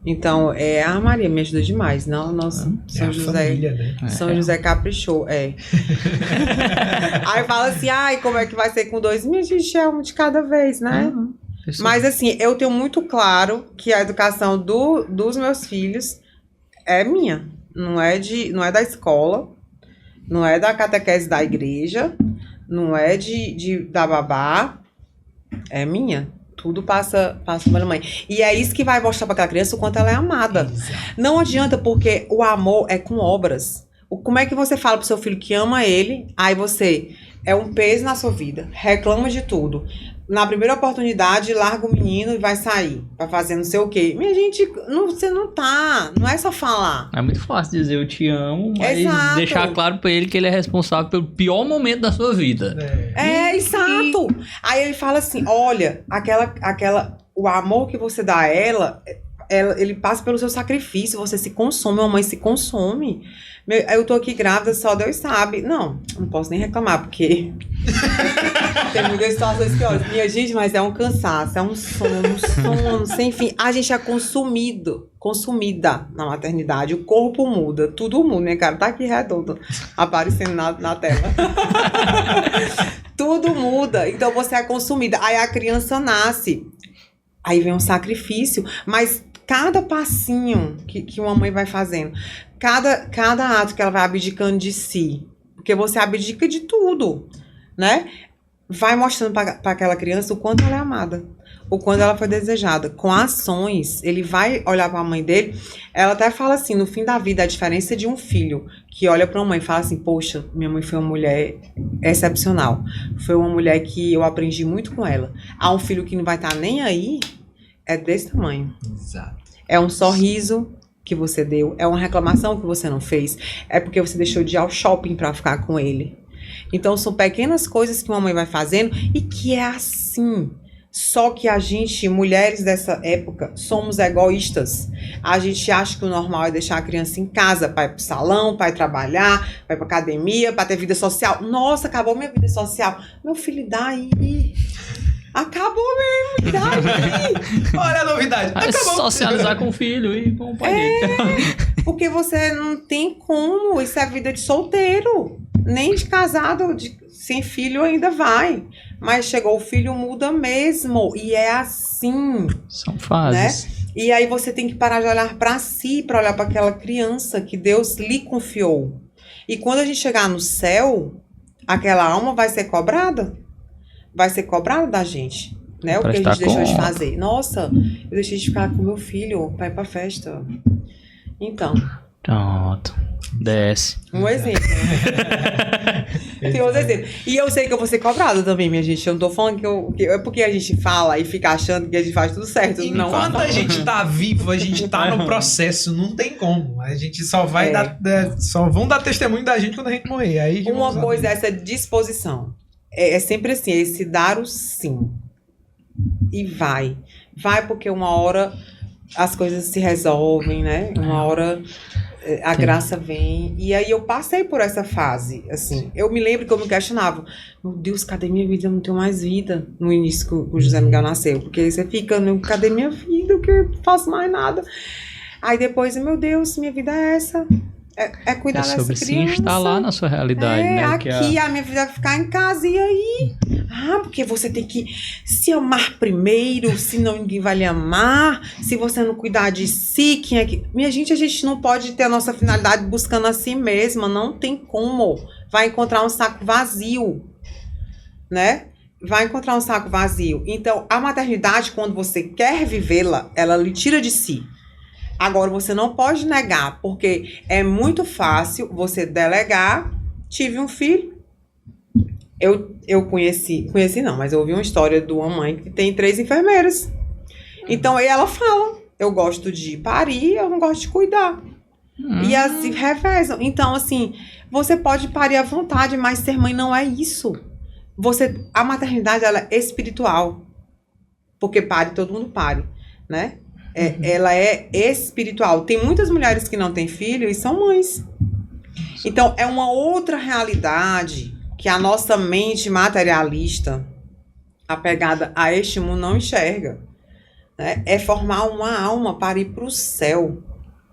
S3: Então, a Maria me ajuda demais. Não, nossa, São José.
S1: Família, né?
S3: São José caprichou, Aí fala assim, como é que vai ser com 2? Minha gente, é um de cada vez, né? Mas assim, eu tenho muito claro que a educação dos meus filhos é minha. Não é da escola, não é da catequese da igreja, não é da babá, é minha. Tudo passa pela mãe. E é isso que vai mostrar para aquela criança o quanto ela é amada.
S1: Exato.
S3: Não adianta, porque o amor é com obras. Como é que você fala pro seu filho que ama ele, aí você é um peso na sua vida, reclama de tudo. Na primeira oportunidade, larga o menino e vai sair, vai fazer não sei o quê. Minha gente, você não é só falar.
S2: É muito fácil dizer eu te amo, mas
S3: Exato.
S2: deixar claro pra ele que ele é responsável pelo pior momento da sua vida.
S3: Exato. Aí ele fala assim, olha, o amor que você dá a ela, ele passa pelo seu sacrifício, você se consome, a mãe se consome. Eu tô aqui grávida, só Deus sabe. Não posso nem reclamar, porque tem muitas situações piores. Minha gente, mas é um cansaço, é um sono sem fim. A gente é consumida na maternidade, o corpo muda, tudo muda. Minha cara tá aqui redondo, aparecendo na tela. Tudo muda, então você é consumida. Aí a criança nasce, aí vem um sacrifício, mas cada passinho que uma mãe vai fazendo, cada ato que ela vai abdicando de si, porque você abdica de tudo, né? Vai mostrando para aquela criança o quanto ela é amada, o quanto ela foi desejada. Com ações, ele vai olhar para a mãe dele. Ela até fala assim, no fim da vida, a diferença de um filho que olha para uma mãe e fala assim, poxa, minha mãe foi uma mulher excepcional, foi uma mulher que eu aprendi muito com ela. Há um filho que não vai estar nem aí, é desse tamanho.
S1: Exato.
S3: É um sorriso que você deu, é uma reclamação que você não fez, é porque você deixou de ir ao shopping para ficar com ele. Então são pequenas coisas que uma mãe vai fazendo e que é assim. Só que a gente, mulheres dessa época, somos egoístas. A gente acha que o normal é deixar a criança em casa, para ir pro salão, para ir trabalhar, para ir pra academia, para ter vida social. Nossa, acabou minha vida social. Meu filho, daí... Acabou mesmo, daí.
S1: Olha a novidade.
S2: É socializar com o filho e com o pai dele.
S3: Porque você não tem como. Isso é vida de solteiro. Nem de casado, sem filho ainda vai. Mas chegou o filho, muda mesmo. E é assim.
S2: São fases.
S3: Né? E aí você tem que parar de olhar para si, para olhar para aquela criança que Deus lhe confiou. E quando a gente chegar no céu, aquela alma vai ser cobrada. Vai ser cobrada da gente. Né? O que a gente deixou de fazer. Nossa, eu deixei de ficar com meu filho para ir pra festa. Então.
S2: Pronto. Desce.
S3: Um exemplo. Tem outro exemplo. E eu sei que eu vou ser cobrada também, minha gente. Eu não tô falando que é porque a gente fala e fica achando que a gente faz tudo certo.
S1: Enquanto a gente tá vivo, a gente tá no processo, não tem como. A gente só vai só vão dar testemunho da gente quando a gente morrer. Aí
S3: uma coisa é essa disposição. É sempre assim, esse dar o sim. E vai. Vai porque uma hora as coisas se resolvem, né? Uma hora a graça vem. E aí eu passei por essa fase, assim. Eu me lembro que eu me questionava. Meu Deus, cadê minha vida? Eu não tenho mais vida. No início que o José Miguel nasceu. Porque aí você fica, cadê minha vida? Que eu não faço mais nada. Aí depois, meu Deus, minha vida é essa. É cuidar dessa criança. É sobre se
S2: instalar na sua realidade, né?
S3: Aqui a minha vida vai ficar em casa, e aí? Porque você tem que se amar primeiro, senão ninguém vai lhe amar. Se você não cuidar de si, quem é que... Minha gente, a gente não pode ter a nossa finalidade buscando a si mesma, não tem como. Vai encontrar um saco vazio, né? Vai encontrar um saco vazio. Então, a maternidade, quando você quer vivê-la, ela lhe tira de si. Agora, você não pode negar, porque é muito fácil você delegar. Tive um filho. Eu conheci não, mas eu ouvi uma história de uma mãe que tem 3 enfermeiras. Então, aí ela fala, eu gosto de parir, eu não gosto de cuidar. E assim, revezam. Então, assim, você pode parir à vontade, mas ser mãe não é isso. A maternidade, ela é espiritual. Porque todo mundo pare, né? Ela é espiritual. Tem muitas mulheres que não têm filho e são mães. Então, é uma outra realidade que a nossa mente materialista, apegada a este mundo, não enxerga. Né? É formar uma alma para ir para o céu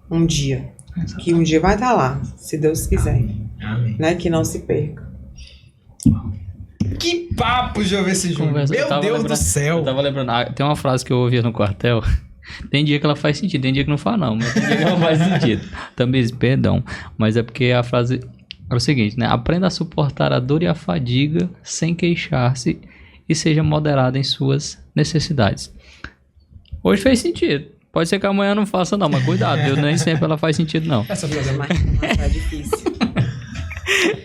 S3: um dia. Que um dia vai estar lá, se Deus quiser.
S1: Amém.
S3: Né? Que não se perca.
S1: Que papo, Jovem Júnior. Meu Deus do céu.
S2: Eu tava lembrando, tem uma frase que eu ouvia no quartel. Tem dia que ela faz sentido, tem dia que não faz não, mas tem dia que ela faz sentido. Também, perdão, mas é porque a frase é o seguinte, né? Aprenda a suportar a dor e a fadiga sem queixar-se e seja moderado em suas necessidades. Hoje fez sentido. Pode ser que amanhã não faça não, mas cuidado, viu? Nem sempre ela faz sentido não.
S3: Essa frase é difícil.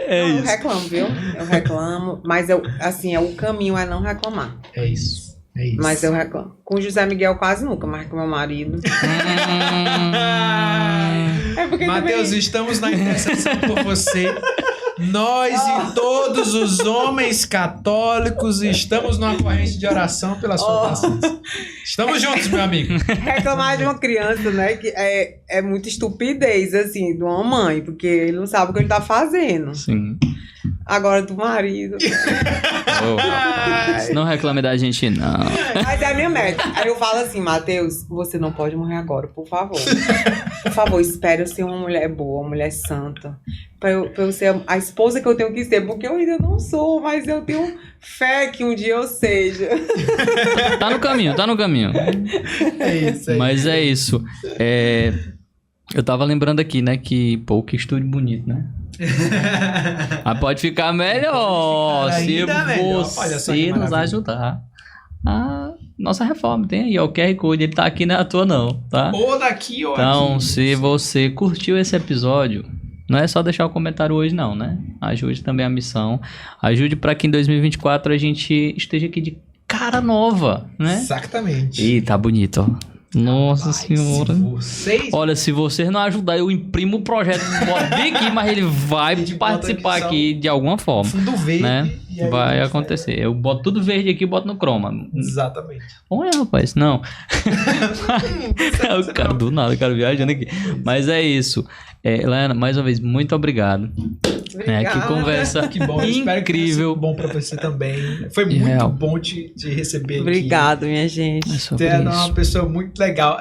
S3: Eu reclamo, viu? Eu reclamo, mas o caminho é não reclamar.
S1: É isso.
S3: Mas eu reclamo. Com o José Miguel quase nunca, mais com meu marido.
S1: Matheus, também... estamos na intercessão por você. Nós e todos os homens católicos estamos numa corrente de oração pela sua paciência. Estamos juntos, meu amigo.
S3: Reclamar de uma criança, né? Que é muita estupidez, assim, de uma mãe, porque ele não sabe o que ele tá fazendo.
S2: Sim.
S3: Agora do marido.
S2: Não reclame da gente, não.
S3: Mas é a minha meta. Aí eu falo assim, Matheus, você não pode morrer agora, por favor. Por favor, espere eu ser uma mulher boa, uma mulher santa. Pra eu ser a esposa que eu tenho que ser. Porque eu ainda não sou, mas eu tenho fé que um dia eu seja.
S2: Tá no caminho.
S1: É isso.
S2: Mas é isso. Eu tava lembrando aqui, né, que que estúdio bonito, né? Mas pode ficar melhor se você nos ajudar a nossa reforma. Tem aí, ó, o QR Code, ele tá aqui, não é à toa não, tá?
S1: Ou daqui ou
S2: então,
S1: aqui.
S2: Se você curtiu esse episódio, não é só deixar o comentário hoje não, né? Ajude também a missão. Ajude para que em 2024 a gente esteja aqui de cara nova, né?
S1: Exatamente.
S2: Ih, tá bonito, ó. Nossa senhora.
S1: Olha,
S2: se vocês não ajudarem, eu imprimo o projeto, boto bem aqui, mas ele vai participar aqui de alguma forma.
S1: Fundo verde.
S2: Né? Vai acontecer. Eu boto tudo verde aqui e boto no croma.
S1: Exatamente.
S2: Olha, rapaz, não. O cara do nada, o cara viajando aqui. Mas é isso. Helena, mais uma vez, muito obrigado. Né? Que conversa
S1: Que bom, eu espero que tenha
S2: incrível.
S1: sido bom pra você também. Foi muito
S2: Real.
S1: bom te receber aqui.
S3: Obrigado, minha gente.
S2: É sobre
S1: Você é
S2: isso.
S1: uma pessoa muito legal.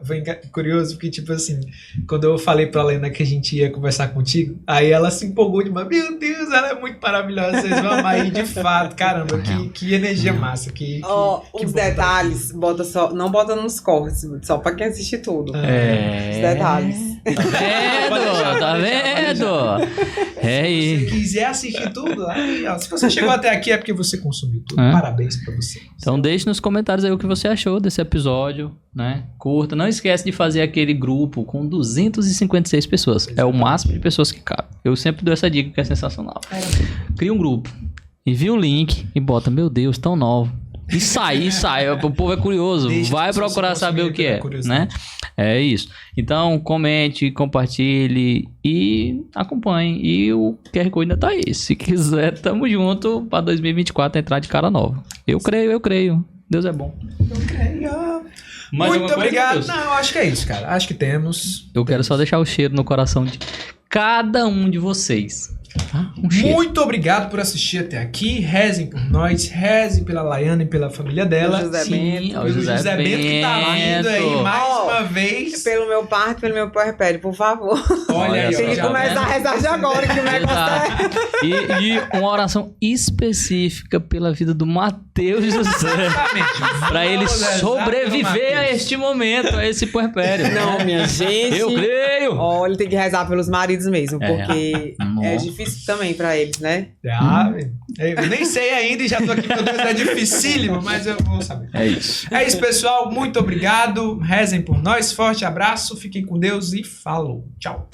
S1: Foi curioso porque, tipo assim, quando eu falei pra Lena que a gente ia conversar contigo, aí ela se empolgou demais. Meu Deus, ela é muito maravilhosa. Vocês vão amar aí, de fato. Caramba, que energia massa.
S3: Ó,
S1: que
S3: os
S1: bom.
S3: detalhes, não bota nos cortes, só pra quem assiste tudo. Os detalhes.
S2: Tá vendo? Tá vendo? É
S1: Se
S2: isso.
S1: você quiser assistir tudo, aí, ó, se você chegou até aqui é porque você consumiu tudo.
S2: É.
S1: Parabéns pra você.
S2: Então deixe nos comentários aí o que você achou desse episódio, né? Curta. Não esquece de fazer aquele grupo com 256 pessoas. É o máximo de pessoas que cabe. Eu sempre dou essa dica que é sensacional. Cria um grupo, envia o link e bota, meu Deus, tão novo. E sai. O povo é curioso.
S1: Deixa
S2: Vai
S1: as pessoas
S2: procurar
S1: se
S2: saber o que é,
S1: consumirem
S2: né?
S1: pela
S2: É isso. Então, comente, compartilhe e acompanhe. E o QR Code ainda tá aí. Se quiser, tamo junto pra 2024 entrar de cara nova. Eu creio. Deus é bom. Mais
S1: Muito
S2: alguma coisa,
S1: obrigado.
S2: Deus?
S1: Não, acho que é isso, cara. Acho que temos.
S2: Eu quero só deixar o cheiro no coração de cada um de vocês. Tá? Um cheiro.
S1: Muito obrigado por assistir até aqui. Rezem por nós, rezem pela Laiana e pela família dela.
S3: O José Bento.
S2: ó,
S1: Pelo José Bento que tá vindo aí mais
S3: Ó,
S1: uma vez.
S3: Pelo meu parto, pelo meu puerpério, por favor.
S1: Olha aí,
S2: só,
S3: Tem que
S2: já
S3: começar a rezar de agora, que o negócio é...
S2: E uma oração específica pela vida do Matheus José.
S1: Exatamente.
S2: Pra ele
S1: Vamos rezar
S2: sobreviver
S1: pelo
S2: a
S1: Mateus.
S2: este momento, a esse puerpério.
S3: Não, minha gente.
S2: Eu creio.
S3: Olha, tem que rezar pelos maridos mesmo,
S2: É.
S3: porque é
S2: Nossa.
S3: difícil também pra eles, né?
S1: Eu nem sei ainda e já tô aqui, meu Deus, é dificílimo, mas eu vou saber.
S2: É isso.
S1: É isso, pessoal. Muito obrigado. Rezem por nós. Forte abraço. Fiquem com Deus e falou. Tchau.